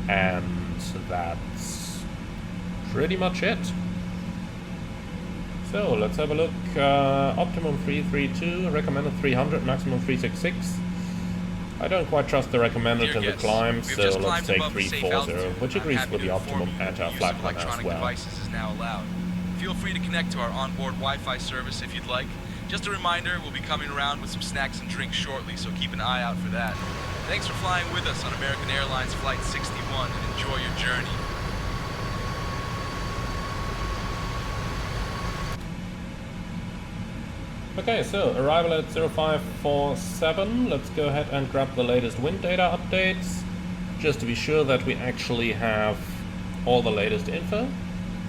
S1: And that's pretty much it. So let's have a look. Optimum 332, recommended 300, maximum 366. I don't quite trust the recommended in the climb, so let's take 340, which agrees with the optimum anti-flight plan as well.
S3: Devices is now allowed. Feel free to connect to our onboard Wi-Fi service if you'd like. Just a reminder, we'll be coming around with some snacks and drinks shortly, so keep an eye out for that. Thanks for flying with us on American Airlines Flight 61 and enjoy your journey.
S1: Okay, so arrival at 0547. Let's go ahead and grab the latest wind data updates, just to be sure that we actually have all the latest info.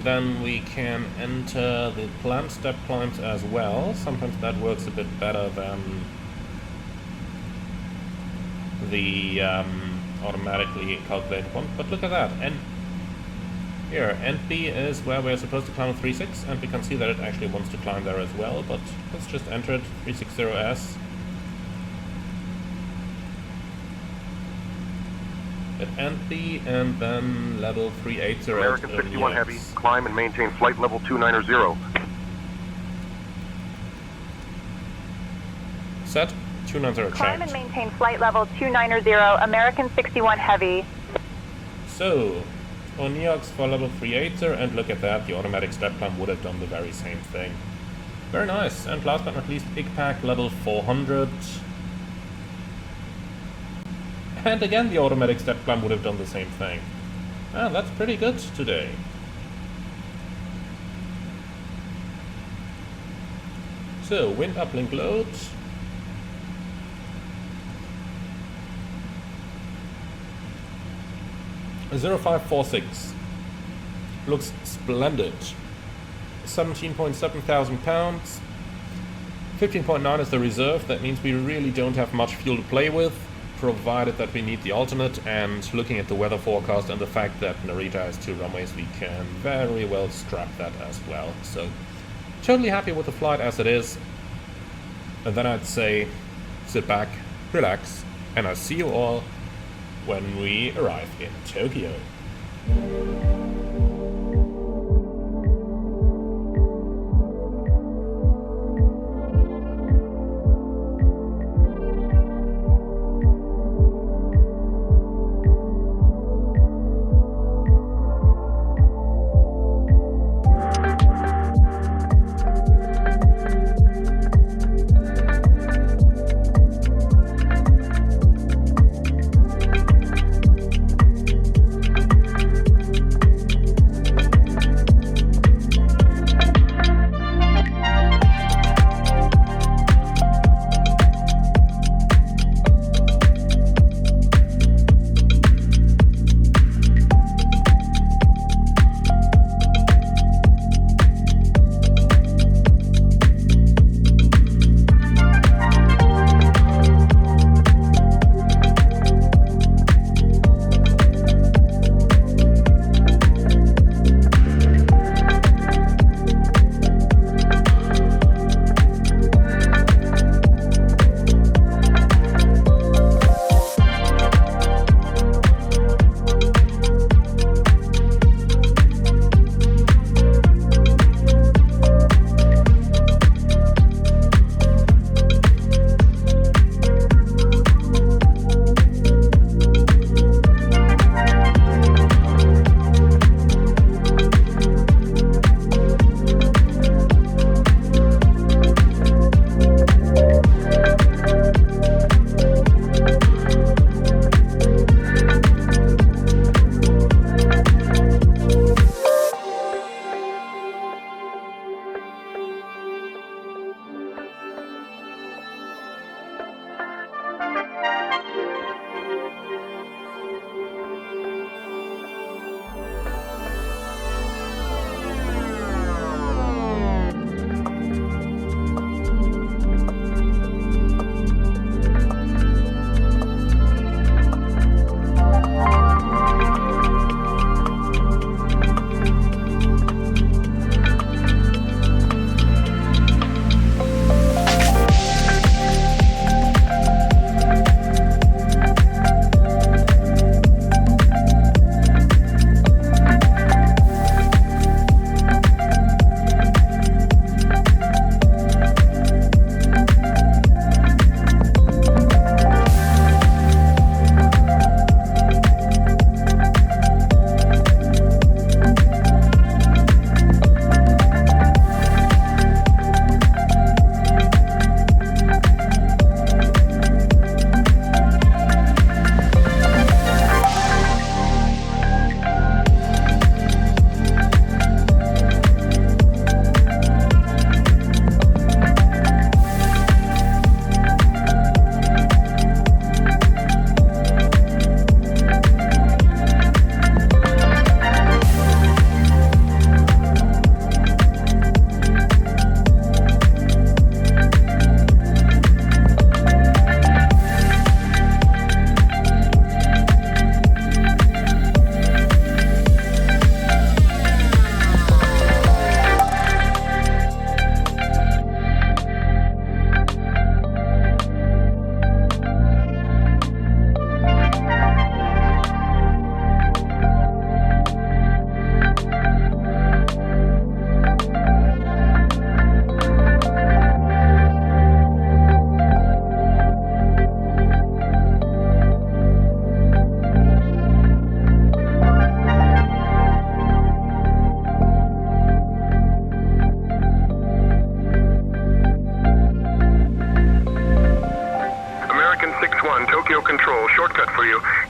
S1: Then we can enter the planned step climbs as well. Sometimes that works a bit better than the automatically calculated one. But look at that. And here, NP is where we're supposed to climb 36, and we can see that it actually wants to climb there as well, but let's just enter it, 360S. At NP, and then level 380.
S8: American 61 Heavy, climb and maintain flight level 290.
S1: Set, 290
S7: Climb and
S1: checked.
S7: maintain flight level 290. American 61 Heavy.
S1: So, on Neox for level 380, and look at that, the automatic step climb would have done the very same thing. Very nice, and last but not least, IGPAC level 400. And again, the automatic step climb would have done the same thing. And that's pretty good today. So, wind uplink load. A 0546. Looks splendid. 17.7 thousand pounds. 15.9 is the reserve. That means we really don't have much fuel to play with, provided that we need the alternate, and looking at the weather forecast and the fact that Narita has 2 runways, we can very well strap that as well. So, totally happy with the flight as it is. And then I'd say sit back, relax, and I'll see you all when we arrive in Tokyo.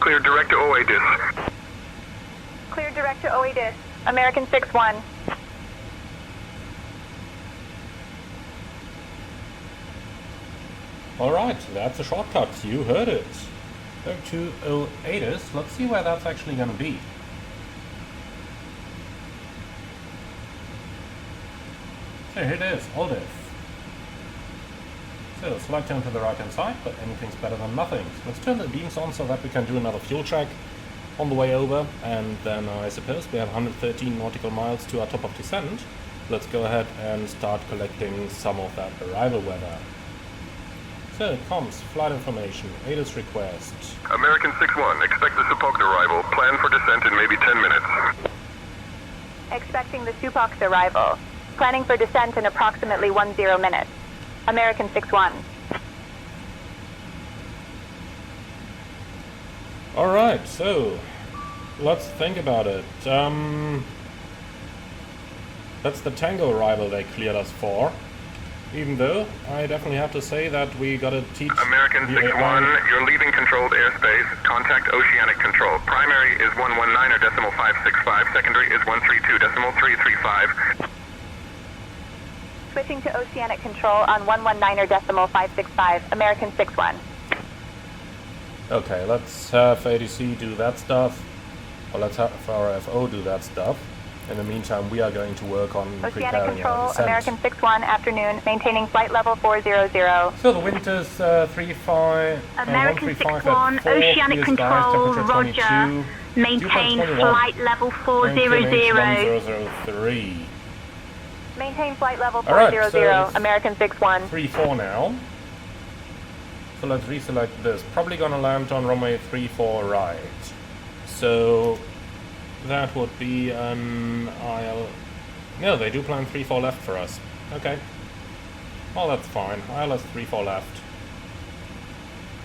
S8: Clear direct to OADIS.
S7: Clear direct to OADIS. American 6-1.
S1: Alright, that's a shortcut. You heard it. Go to OADIS. Let's see where that's actually going to be. So here it is, OADIS. So select turn to the right hand side, but anything's better than nothing. Let's turn the beams on so that we can do another fuel check on the way over, and then I suppose we have 113 nautical miles to our top of descent. Let's go ahead and start collecting some of that arrival weather. So, comms, flight information, ATIS request.
S8: American 6-1, expect the Supok arrival. Plan for descent in maybe 10 minutes.
S7: Expecting the Supok's arrival. Planning for descent in approximately 10 minutes. American 6-1.
S1: Alright, so let's think about it. That's the Tango arrival they cleared us for. Even though I definitely have to say that we gotta teach
S8: American
S1: the
S8: 6-1, you're leaving controlled airspace. Contact oceanic control. Primary is 119.565. Secondary is 132.335.
S7: Switching to oceanic control on 119.565. American 6-1.
S1: Okay, let's have ADC do that stuff. Or let's have our FO do that stuff. In the meantime, we are going to work on
S7: Oceanic
S1: preparing
S7: control,
S1: our descent.
S7: American 6-1, afternoon, maintaining flight level 400.
S1: So the wind is 135
S5: American
S1: at
S5: 6-1,
S1: 4,
S5: oceanic
S1: clear
S5: control,
S1: skies,
S5: roger.
S1: 22,
S5: Maintain
S1: 21,
S5: flight level 400.
S1: 1003.
S7: Maintain flight level
S1: Alright,
S7: 400,
S1: so
S7: American 6-1.
S1: 34 now. So let's reselect this. Probably gonna land on runway 34 right. So that would be an IL... No, they do plan 34 left for us. Okay. Well, that's fine. ILS 34 left.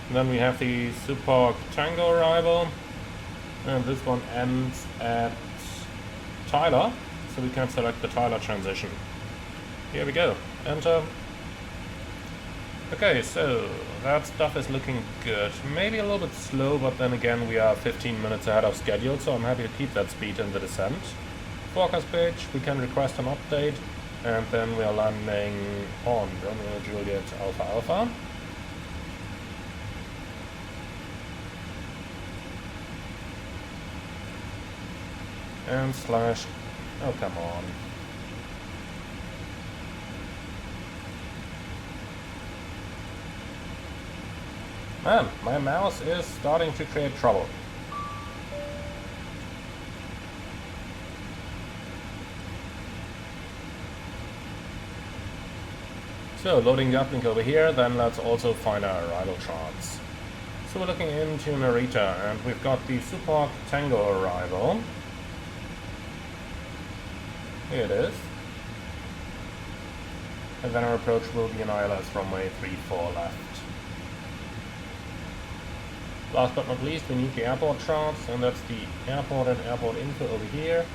S1: And then we have the Supok Tango arrival. And this one ends at Tyler. So we can select the Tyler transition. Here we go. Enter. Okay, so that stuff is looking good. Maybe a little bit slow, but then again we are 15 minutes ahead of schedule, so I'm happy to keep that speed in the descent. Forecast page, we can request an update, and then we are landing on Romeo Juliet Alpha Alpha. And slash... Oh, come on. Man, my mouse is starting to create trouble. So, loading the uplink over here, then let's also find our arrival charts. So we're looking into Narita, and we've got the Supok Tango arrival. Here it is. And then our approach will be an ILS runway 34 left. Last but not least, we need the airport charts, and that's the airport and airport info over here.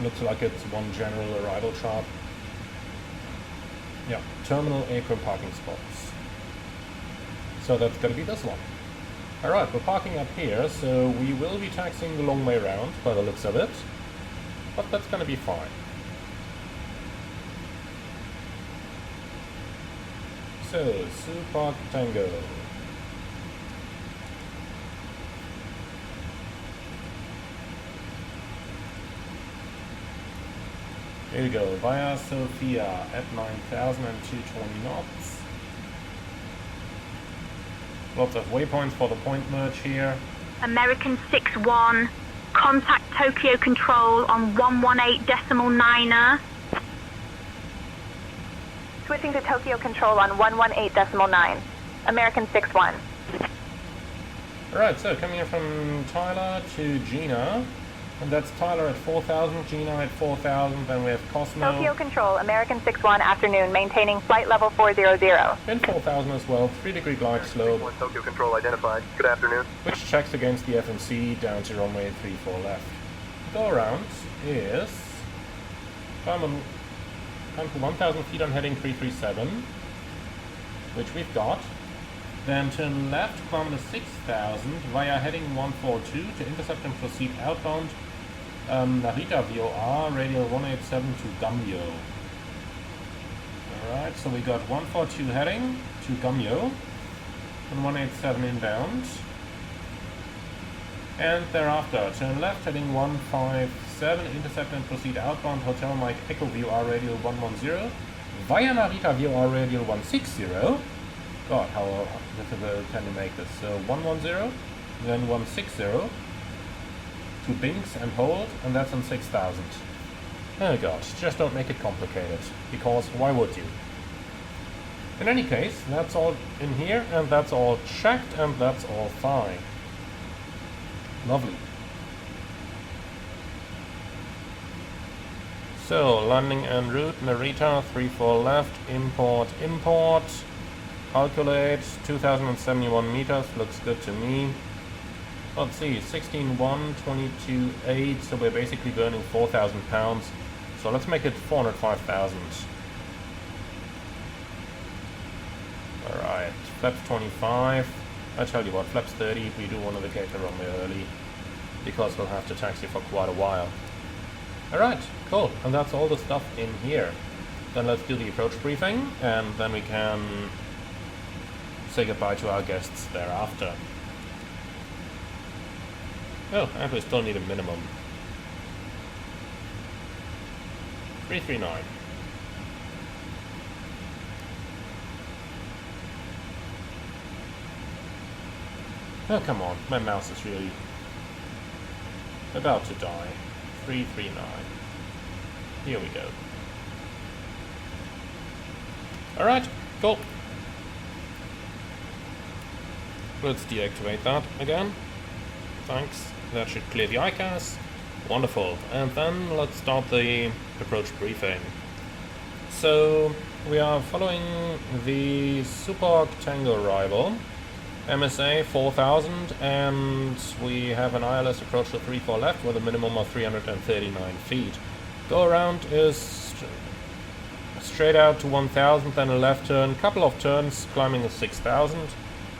S1: Looks like it's one general arrival chart. Yeah, terminal apron parking spots. So that's gonna be this one. Alright, we're parking up here, so we will be taxiing the long way round by the looks of it. But that's gonna be fine. So, Supok Tango. Here we go, via Sofia at 9,220 knots. Lots of waypoints for the point merge here.
S5: American 6-1, contact Tokyo Control on 118.9er.
S7: Switching to Tokyo Control on 118.9. American 6-1.
S1: Alright, so coming in from Tyler to Gina. And that's Tyler at 4,000, Gina at 4,000, then we have Cosmo.
S7: Tokyo Control, American 6-1, afternoon, maintaining flight level 400.
S1: In 4,000 as well, 3-degree glide slope.
S8: Tokyo Control identified. Good afternoon.
S1: Which checks against the FMC down to runway 34 left. Go around is... I'm for 1,000 feet on heading 337, which we've got. Then turn left, kilometer 6,000 via heading 142 to intercept and proceed outbound. Narita VOR, radial 187 to Gamyo. Alright, so we got 142 heading to Gamyo and 187 inbound. And thereafter, turn left, heading 157, intercept and proceed outbound, Hotel Mike Echo VOR radial 110, via Narita VOR radial 160. God, how difficult can you make this? So 110, then 160, to Binks and hold, and that's on 6,000. Oh god, just don't make it complicated, because why would you? In any case, that's all in here, and that's all checked, and that's all fine. Lovely. So, landing en route, Narita, 34 left, import, calculate, 2071 meters, looks good to me. Let's see, 16.1, 22.8, so we're basically burning 4,000 pounds. So let's make it 405,000. Alright, flaps 25. I tell you what, flaps 30, we do want to vacate the runway early, because we'll have to taxi for quite a while. Alright, cool, and that's all the stuff in here. Then let's do the approach briefing, and then we can say goodbye to our guests thereafter. Oh, and we still need a minimum. 339. Oh, come on, my mouse is really about to die. 339. Here we go. Alright, cool. Let's deactivate that again. Thanks. That should clear the ICAS. Wonderful. And then let's start the approach briefing. So we are following the Super Tango arrival, MSA 4000, and we have an ILS approach to 34 left with a minimum of 339 feet. Go around is straight out to 1000, then a left turn, couple of turns, climbing is 6000.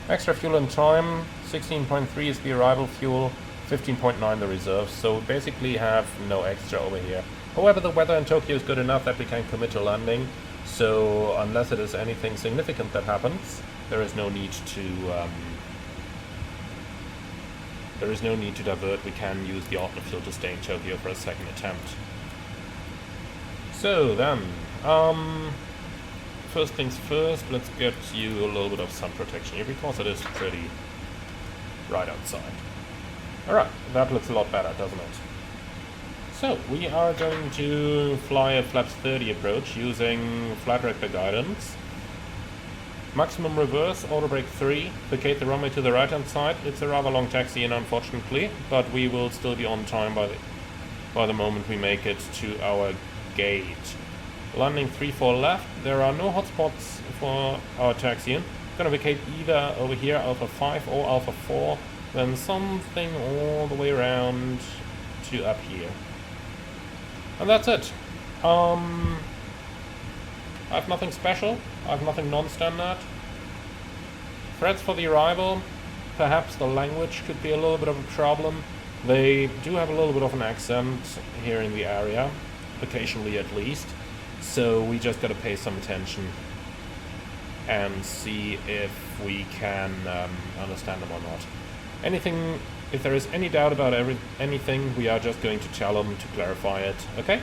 S1: Extra fuel and time, 16.3 is the arrival fuel, 15.9 the reserve, so we basically have no extra over here. However, the weather in Tokyo is good enough that we can commit to landing, so unless it is anything significant that happens, there is no need to divert. We can use the alternate fuel to stay in Tokyo for a second attempt. So then, first things first, let's get you a little bit of sun protection here because it is pretty right outside. Alright, that looks a lot better, doesn't it? So, we are going to fly a flaps 30 approach using flight director guidance. Maximum reverse, auto brake 3, vacate the runway to the right hand side. It's a rather long taxi in, unfortunately, but we will still be on time by the moment we make it to our gate. Landing 34 left, there are no hotspots for our taxiing. Gonna vacate either over here, Alpha 5 or Alpha 4, then something all the way around to up here. And that's it. I have nothing special, I have nothing non-standard. Threats for the arrival, perhaps the language could be a little bit of a problem. They do have a little bit of an accent here in the area, occasionally at least, so we just gotta pay some attention and see if we can understand them or not. If there is any doubt about anything, we are just going to tell them to clarify it, okay?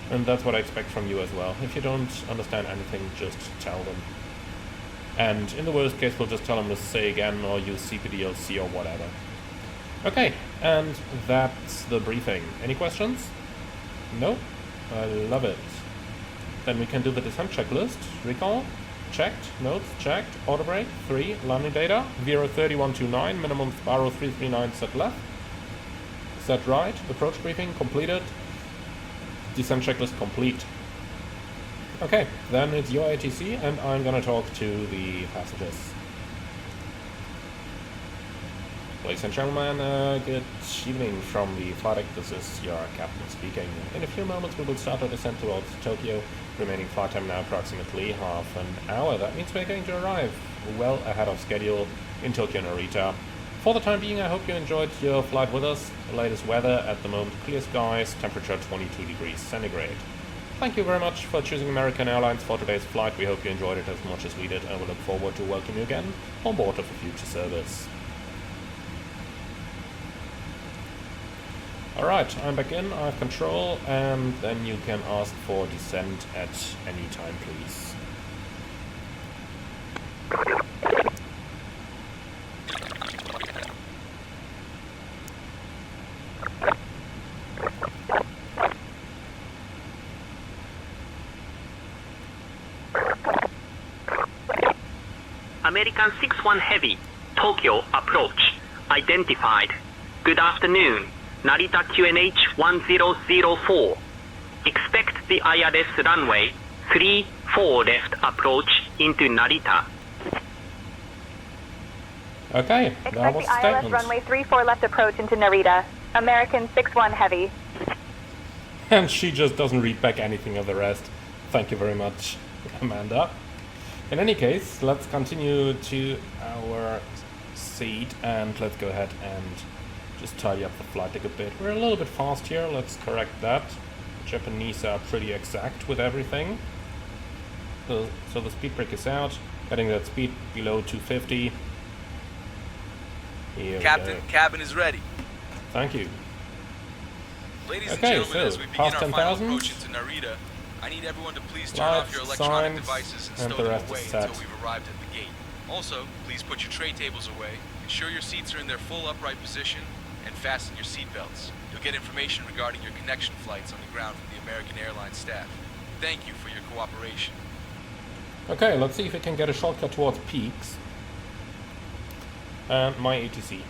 S1: And that's what I expect from you as well. If you don't understand anything, just tell them. And in the worst case, we'll just tell them to say again or use CPDLC or whatever. Okay, and that's the briefing. Any questions? No? I love it. Then we can do the descent checklist. Recall, checked, notes, checked, auto brake, 3, landing data, Vero 3129, minimum Sparrow 339 set left, set right, approach briefing completed, descent checklist complete. Okay, then it's your ATC and I'm gonna talk to the passengers. Ladies and gentlemen, good evening from the flight deck. This is your captain speaking. In a few moments we will start our descent towards Tokyo. Remaining flight time now approximately half an hour. That means we're going to arrive well ahead of schedule in Tokyo Narita. For the time being, I hope you enjoyed your flight with us. The latest weather at the moment, clear skies, temperature 22 degrees centigrade. Thank you very much for choosing American Airlines for today's flight. We hope you enjoyed it as much as we did, and we look forward to welcoming you again on board of a future service. Alright, I'm back in, I have control, and then you can ask for descent at any time, please.
S2: American 61 Heavy, Tokyo approach, identified. Good afternoon, Narita QNH 1004. Expect the IRS runway 34 left approach into Narita.
S1: Okay, that
S7: Expect
S1: was
S7: the ILS
S1: statement.
S7: runway 34 left approach into Narita. American 61 Heavy.
S1: And she just doesn't read back anything of the rest. Thank you very much, Amanda. In any case, let's continue to our seat and let's go ahead and just tidy up the flight deck a bit. We're a little bit fast here, let's correct that. The Japanese are pretty exact with everything. So the speed brake is out, getting that speed below 250. Here we
S3: Captain,
S1: go.
S3: cabin is ready.
S1: Thank you.
S3: Ladies
S1: Okay,
S3: and gentlemen,
S1: so,
S3: as we begin
S1: past
S3: our final
S1: 10,000.
S3: approach into Narita, I need everyone to please turn off your
S1: Lights,
S3: electronic
S1: signs,
S3: devices and
S1: and
S3: stow
S1: the
S3: them
S1: rest
S3: away
S1: is set.
S3: until we've arrived at the gate. Also, please put your tray tables away, ensure your seats are in their full upright position, and fasten your seat belts. You'll get information regarding your connection flights on the ground from the American Airlines staff. Thank you for your cooperation.
S1: Okay, let's see if we can get a shortcut towards Peaks. And my ATC.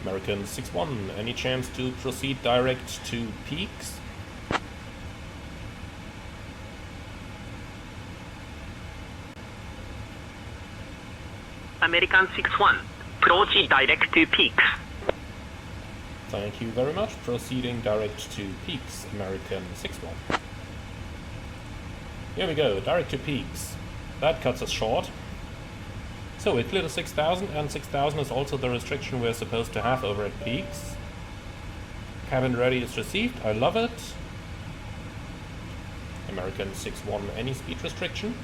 S1: American 61, any chance to proceed direct to Peaks?
S2: American 61, approach direct to Peaks.
S1: Thank you very much. Proceeding direct to Peaks, American 61. Here we go, direct to Peaks. That cuts us short. So we cleared a 6,000, and 6,000 is also the restriction we're supposed to have over at Peaks. Cabin ready is received, I love it. American 61, any speed restriction?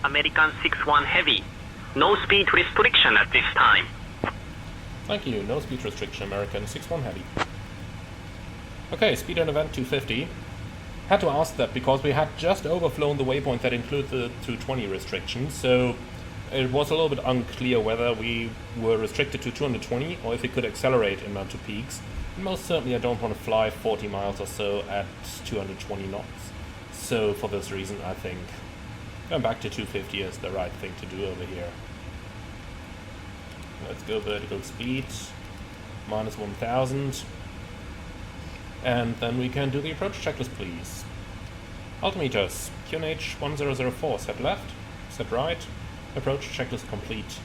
S2: American 61 Heavy, no speed restriction at this time.
S1: Thank you, no speed restriction, American 61 Heavy. Okay, speed and event 250. Had to ask that because we had just overflown the waypoint that included the 220 restriction, so it was a little bit unclear whether we were restricted to 220 or if we could accelerate inbound to Peaks. And most certainly I don't want to fly 40 miles or so at 220 knots. So for this reason I think going back to 250 is the right thing to do over here. Let's go vertical speed, minus 1000. And then we can do the approach checklist, please. Altimeters, QNH 1004, set left, set right, approach checklist complete.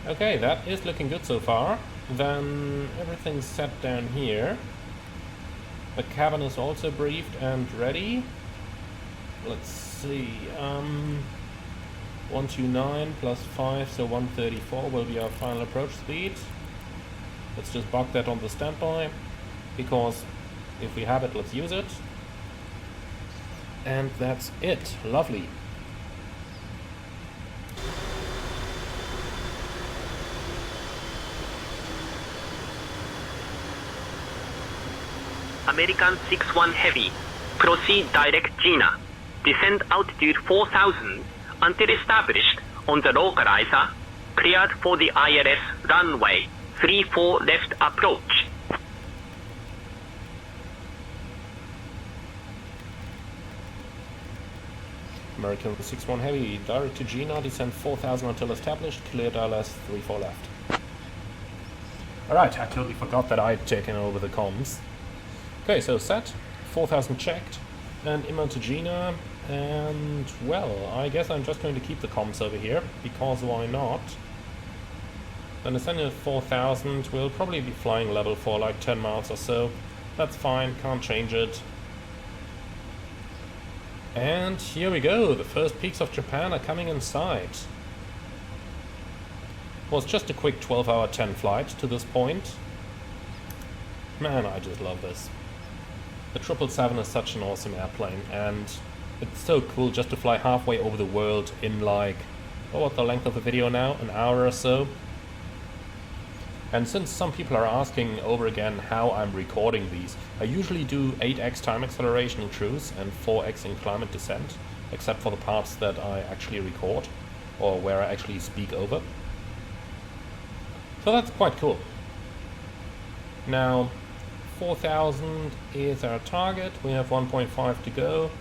S1: Okay, that is looking good so far. Then everything's set down here. The cabin is also briefed and ready. Let's see, 129 plus 5, so 134 will be our final approach speed. Let's just bug that on the standby, because if we have it, let's use it. And that's it. Lovely.
S2: American 61 Heavy, proceed direct Gina. Descend altitude 4000 until established on the localizer, cleared for the ILS runway 34 left approach.
S1: American 61 Heavy, direct to Gina, descend 4000 until established, cleared ILS 34 left. Alright, I totally forgot that I'd taken over the comms. Okay, so set, 4000 checked, and inbound to Gina, and well, I guess I'm just going to keep the comms over here, because why not? Then ascending at 4000, we'll probably be flying level for like 10 miles or so. That's fine, can't change it. And here we go, the first peaks of Japan are coming in sight. Was just a quick 12-hour 10 flight to this point. Man, I just love this. The 777 is such an awesome airplane, and it's so cool just to fly halfway over the world in like, what's the length of the video now? An hour or so? And since some people are asking over again how I'm recording these, I usually do 8x time acceleration in cruise and 4x in climb and descent, except for the parts that I actually record, or where I actually speak over. So that's quite cool. Now, 4,000 is our target. We have 1.5 to go.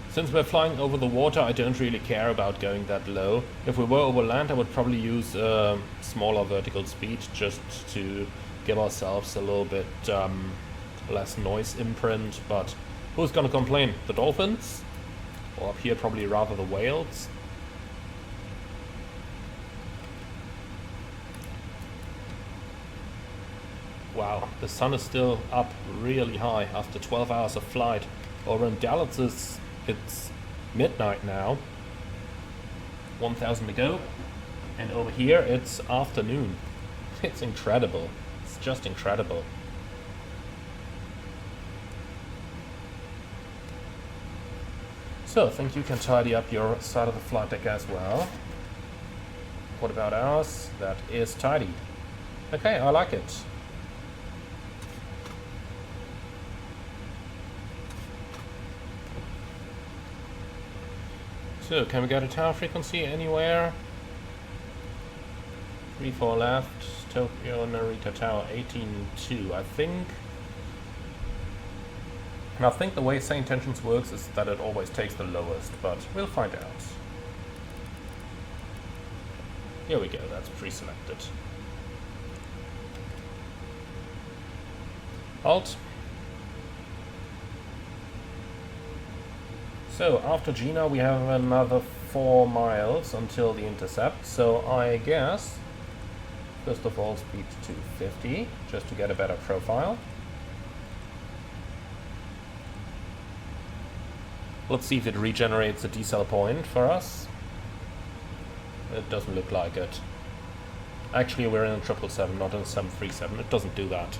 S1: Since we're flying over the water, I don't really care about going that low. If we were over land, I would probably use a smaller vertical speed just to give ourselves a little bit less noise imprint. But who's gonna complain? The dolphins? Or up here, probably rather the whales. Wow, the sun is still up really high after 12 hours of flight. Over in Dallas, it's midnight now. 1,000 to go. And over here, it's afternoon. It's incredible. It's just incredible. So, I think you can tidy up your side of the flight deck as well. What about ours? That is tidy. Okay, I like it. So, can we get a tower frequency anywhere? 34 left, Tokyo Narita Tower 18.2, I think. And I think the way St. Tensions works is that it always takes the lowest, but we'll find out. Here we go, that's pre-selected. Halt. So, after Gina we have another 4 miles until the intercept, so I guess, first of all, speed to 50, just to get a better profile. Let's see if it regenerates a decel point for us. It doesn't look like it. Actually, we're in a 777, not in a 737, it doesn't do that.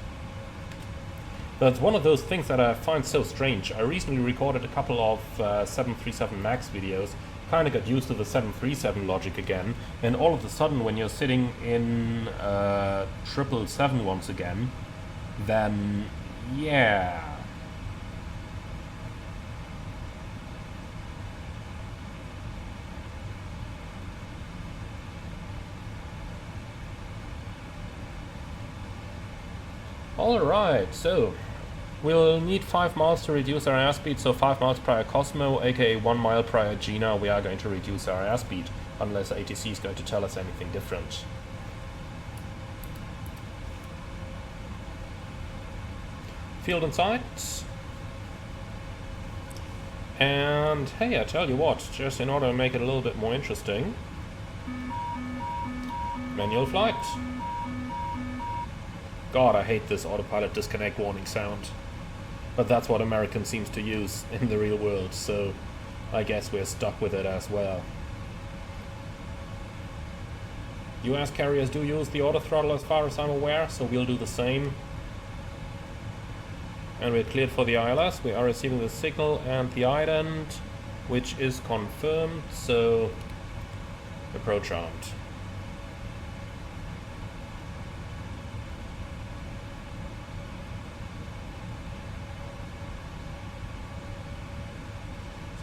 S1: That's one of those things that I find so strange. I recently recorded a couple of 737 MAX videos, kind of got used to the 737 logic again, and all of a sudden when you're sitting in 777 once again, then yeah. Alright, so we'll need 5 miles to reduce our airspeed, so 5 miles prior Cosmo, aka 1 mile prior Gina, we are going to reduce our airspeed, unless ATC is going to tell us anything different. Field in sight. And hey, I tell you what, just in order to make it a little bit more interesting, manual flight. God, I hate this autopilot disconnect warning sound. But that's what American seems to use in the real world, so I guess we're stuck with it as well. US carriers do use the auto throttle as far as I'm aware, so we'll do the same. And we're cleared for the ILS. We are receiving the signal and the ident, which is confirmed, so approach armed.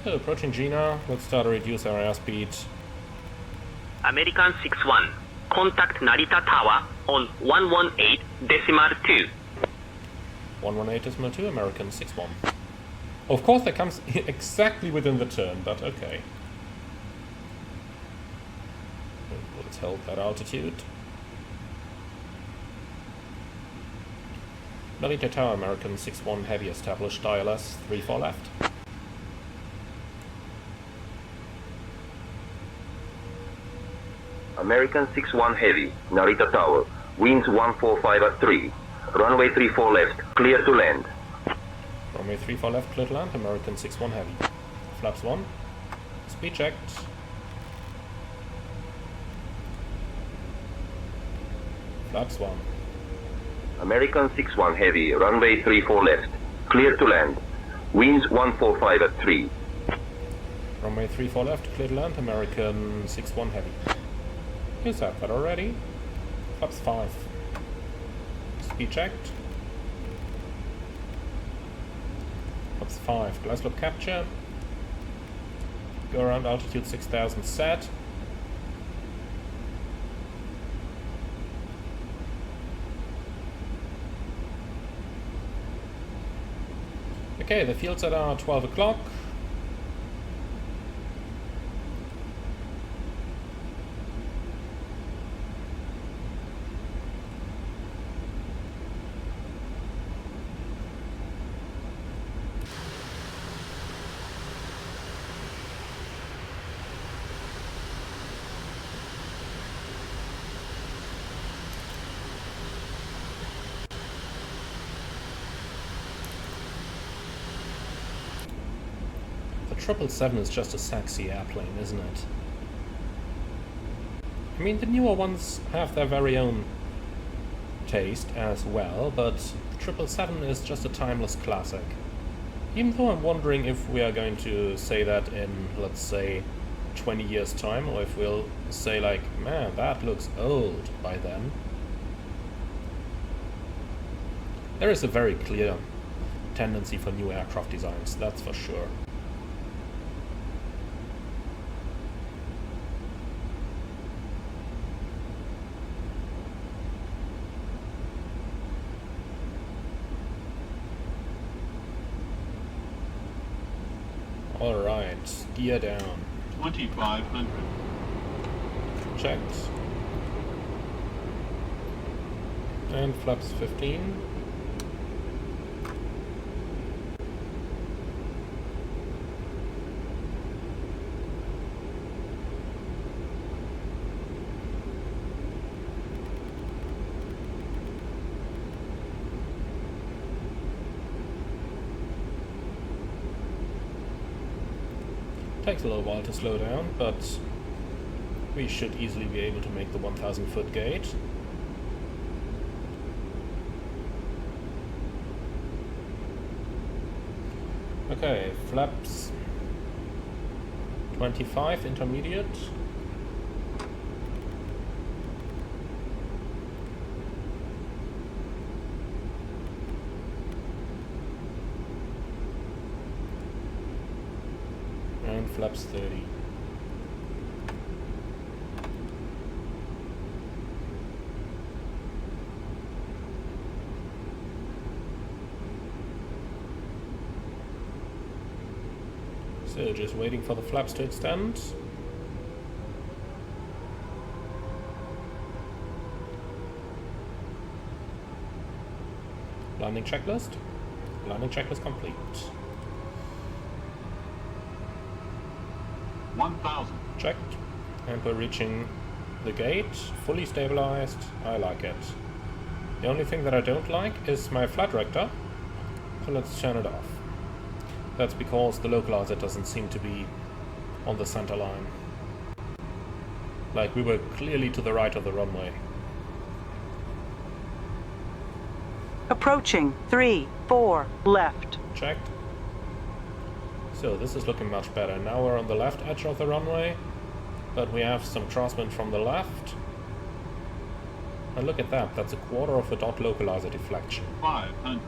S1: So approaching Gina, let's start to reduce our airspeed.
S2: American 61, contact Narita Tower on 118.2.
S1: 118.2, American 61. Of course that comes exactly within the turn, but okay. Let's hold that altitude. Narita Tower, American 61 heavy established, ILS 34 left.
S6: American 61 Heavy, Narita Tower, winds 145 at 3, runway 34 left, clear to land.
S1: Runway 34 left, clear to land, American 61 Heavy. Flaps 1, speed checked. Flaps 1.
S6: American 61 Heavy, runway 34 left, clear to land, winds 145 at 3.
S1: Runway 34 left, clear to land, American 61 Heavy. You said that already. Flaps 5. Speed checked. Flaps 5. Glide slope capture. Go around altitude 6000 set. Okay, the field set are 12 o'clock. The 777 is just a sexy airplane, isn't it? I mean, the newer ones have their very own taste as well, but the 777 is just a timeless classic. Even though I'm wondering if we are going to say that in, let's say, 20 years time, or if we'll say like, man, that looks old by then. There is a very clear tendency for new aircraft designs, that's for sure. Alright, gear down.
S9: 2500.
S1: Checked. And flaps 15. Takes a little while to slow down, but we should easily be able to make the 1000 foot gate. Okay, flaps 25 intermediate. And flaps 30. So just waiting for the flaps to extend. Landing checklist. Landing checklist complete.
S9: 1000.
S1: Checked. And we're reaching the gate. Fully stabilized. I like it. The only thing that I don't like is my flight director. So let's turn it off. That's because the localizer doesn't seem to be on the center line. Like, we were clearly to the right of the runway.
S4: Approaching 3-4 left.
S1: Checked. So this is looking much better. Now we're on the left edge of the runway, but we have some crosswind from the left. And look at that, that's a quarter of a dot localizer deflection.
S9: 500.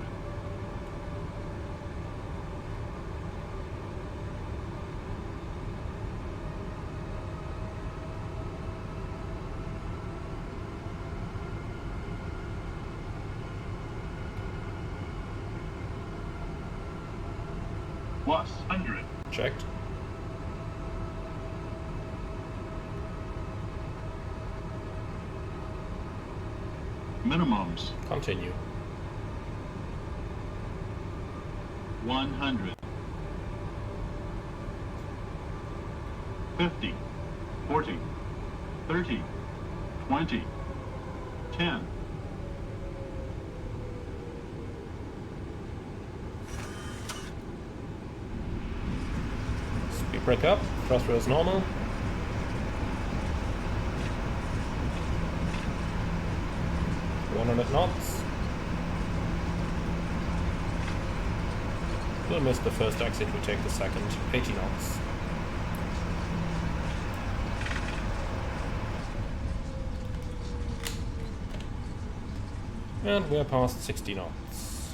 S9: Plus 100.
S1: Checked.
S9: Minimums.
S1: Continue.
S9: 100. 50. 40. 30. 20. 10.
S1: Speed brake up. Thruster is normal. knots. We'll miss the first exit, we take the second. 80 knots. And we're past 60 knots.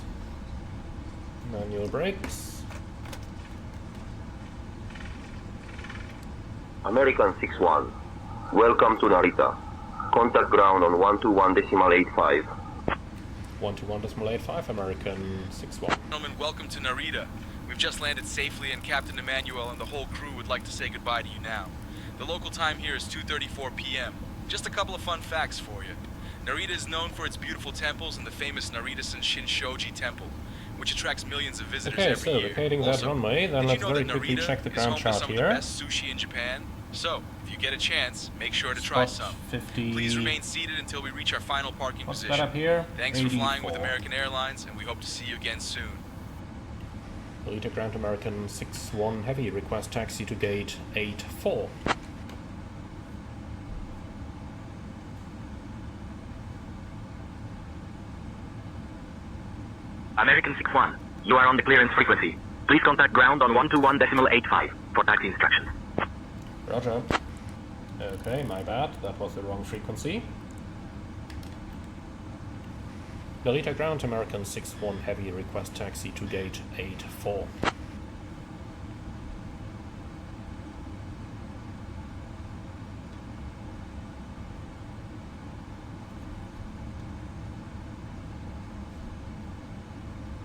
S1: Manual brakes.
S6: American 6-1. Welcome to Narita. Contact ground on 121.85.
S1: 121.85, American 61.
S3: Gentlemen, welcome to Narita. We've just landed safely and Captain Emmanuel and the whole crew would like to say goodbye to you now. The local time here is 2:34 p.m. Just a couple of fun facts for you. Narita is known for its beautiful temples and the famous Narita-san Shinshoji Temple, which attracts millions of visitors every year.
S1: Okay, so vacating that runway, then let's very quickly check the ground chart
S3: some
S1: here.
S3: of the best sushi in Japan. So, if you get a chance, make sure to try some.
S1: 50.
S3: Please remain seated until we reach our final parking
S1: What's
S3: position.
S1: that up here?
S3: Thanks
S1: 84.
S3: for flying with American Airlines, and we hope to see you again soon.
S1: Narita Ground American 61 Heavy, request taxi to gate 84.
S2: American 61, you are on the clearance frequency. Please contact ground on 121.85 for taxi instructions.
S1: Roger. Okay, my bad, that was the wrong frequency. Narita Ground American 61 Heavy, request taxi to gate 84.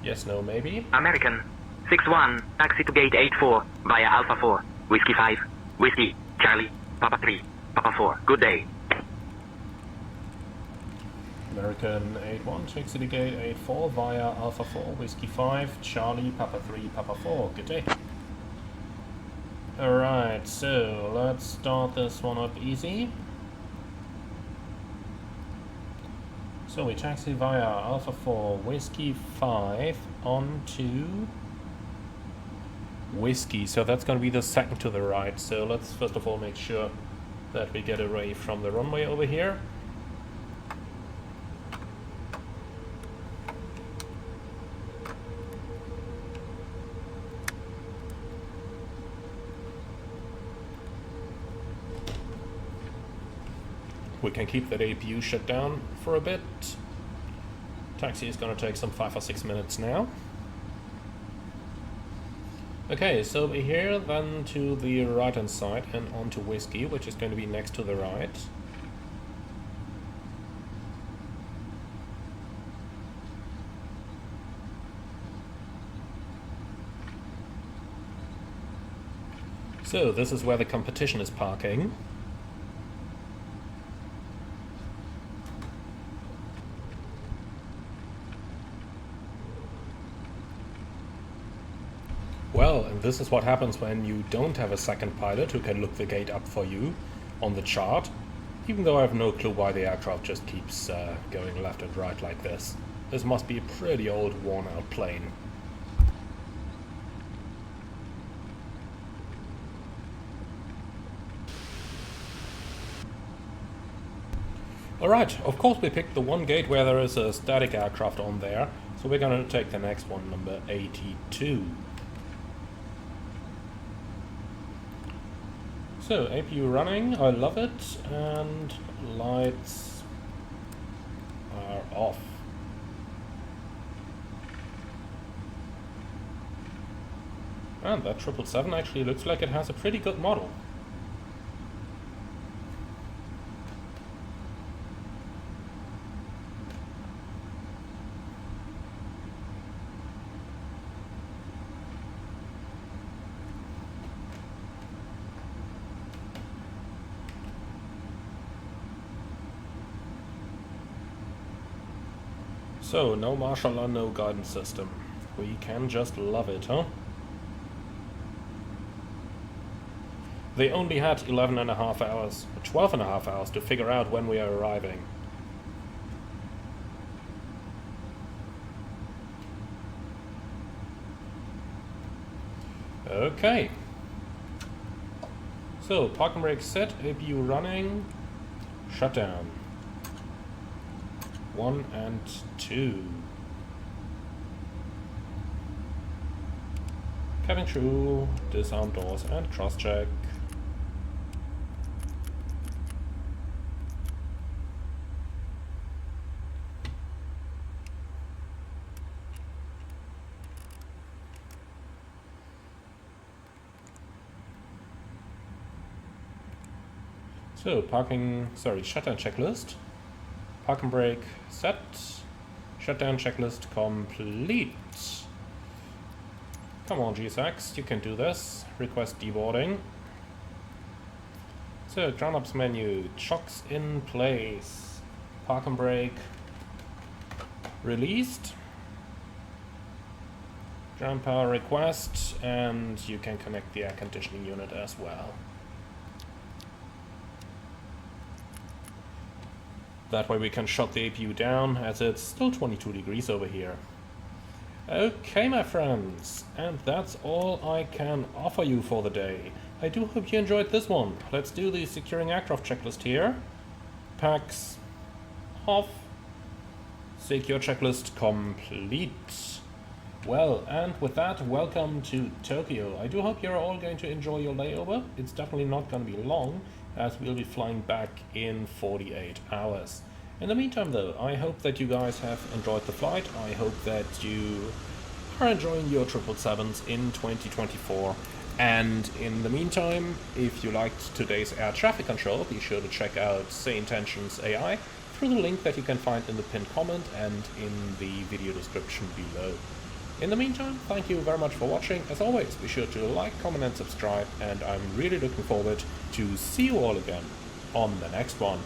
S1: Yes, no, maybe.
S2: American 61, taxi to gate 84 via Alpha 4, Whiskey 5, Whiskey, Charlie, Papa 3, Papa 4. Good day.
S1: American 81, taxi to gate 84 via Alpha 4, Whiskey 5, Charlie, Papa 3, Papa 4. Good day. Alright, so let's start this one up easy. So we taxi via Alpha 4, Whiskey 5 onto Whiskey. So that's going to be the second to the right. So let's first of all make sure that we get away from the runway over here. We can keep that APU shut down for a bit. Taxi is going to take some 5 or 6 minutes now. Okay, so over here, then to the right hand side and onto Whiskey, which is going to be next to the right. So this is where the competition is parking. Well, and this is what happens when you don't have a second pilot who can look the gate up for you on the chart, even though I have no clue why the aircraft just keeps going left and right like this. This must be a pretty old, worn-out plane. Alright, of course we picked the one gate where there is a static aircraft on there, so we're going to take the next one, number 82. So, APU running, I love it, and lights are off. And that 777 actually looks like it has a pretty good model. So, no martial law, no guidance system. We can just love it, huh? They only had 11.5 hours, 12.5 hours to figure out when we are arriving. Okay. So, parking brake set, APU running, shutdown. 1 and 2. Cabin crew, disarm doors and cross-check. So, shutdown checklist. Parking brake set, Shutdown checklist complete. Come on, GSX, you can do this. Request deboarding. So, ground ops menu, chocks in place. Park and brake released. Ground power request, and you can connect the air conditioning unit as well. That way we can shut the APU down, as it's still 22 degrees over here. Okay, my friends, and that's all I can offer you for the day. I do hope you enjoyed this one. Let's do the securing aircraft checklist here. Packs off. Secure checklist complete. Well, and with that, welcome to Tokyo. I do hope you're all going to enjoy your layover. It's definitely not going to be long, as we'll be flying back in 48 hours. In the meantime though, I hope that you guys have enjoyed the flight. I hope that you are enjoying your 777s in 2024. And in the meantime, if you liked today's air traffic control, be sure to check out Say Intentions AI through the link that you can find in the pinned comment and in the video description below. In the meantime, thank you very much for watching. As always, be sure to like, comment and subscribe, and I'm really looking forward to see you all again on the next one.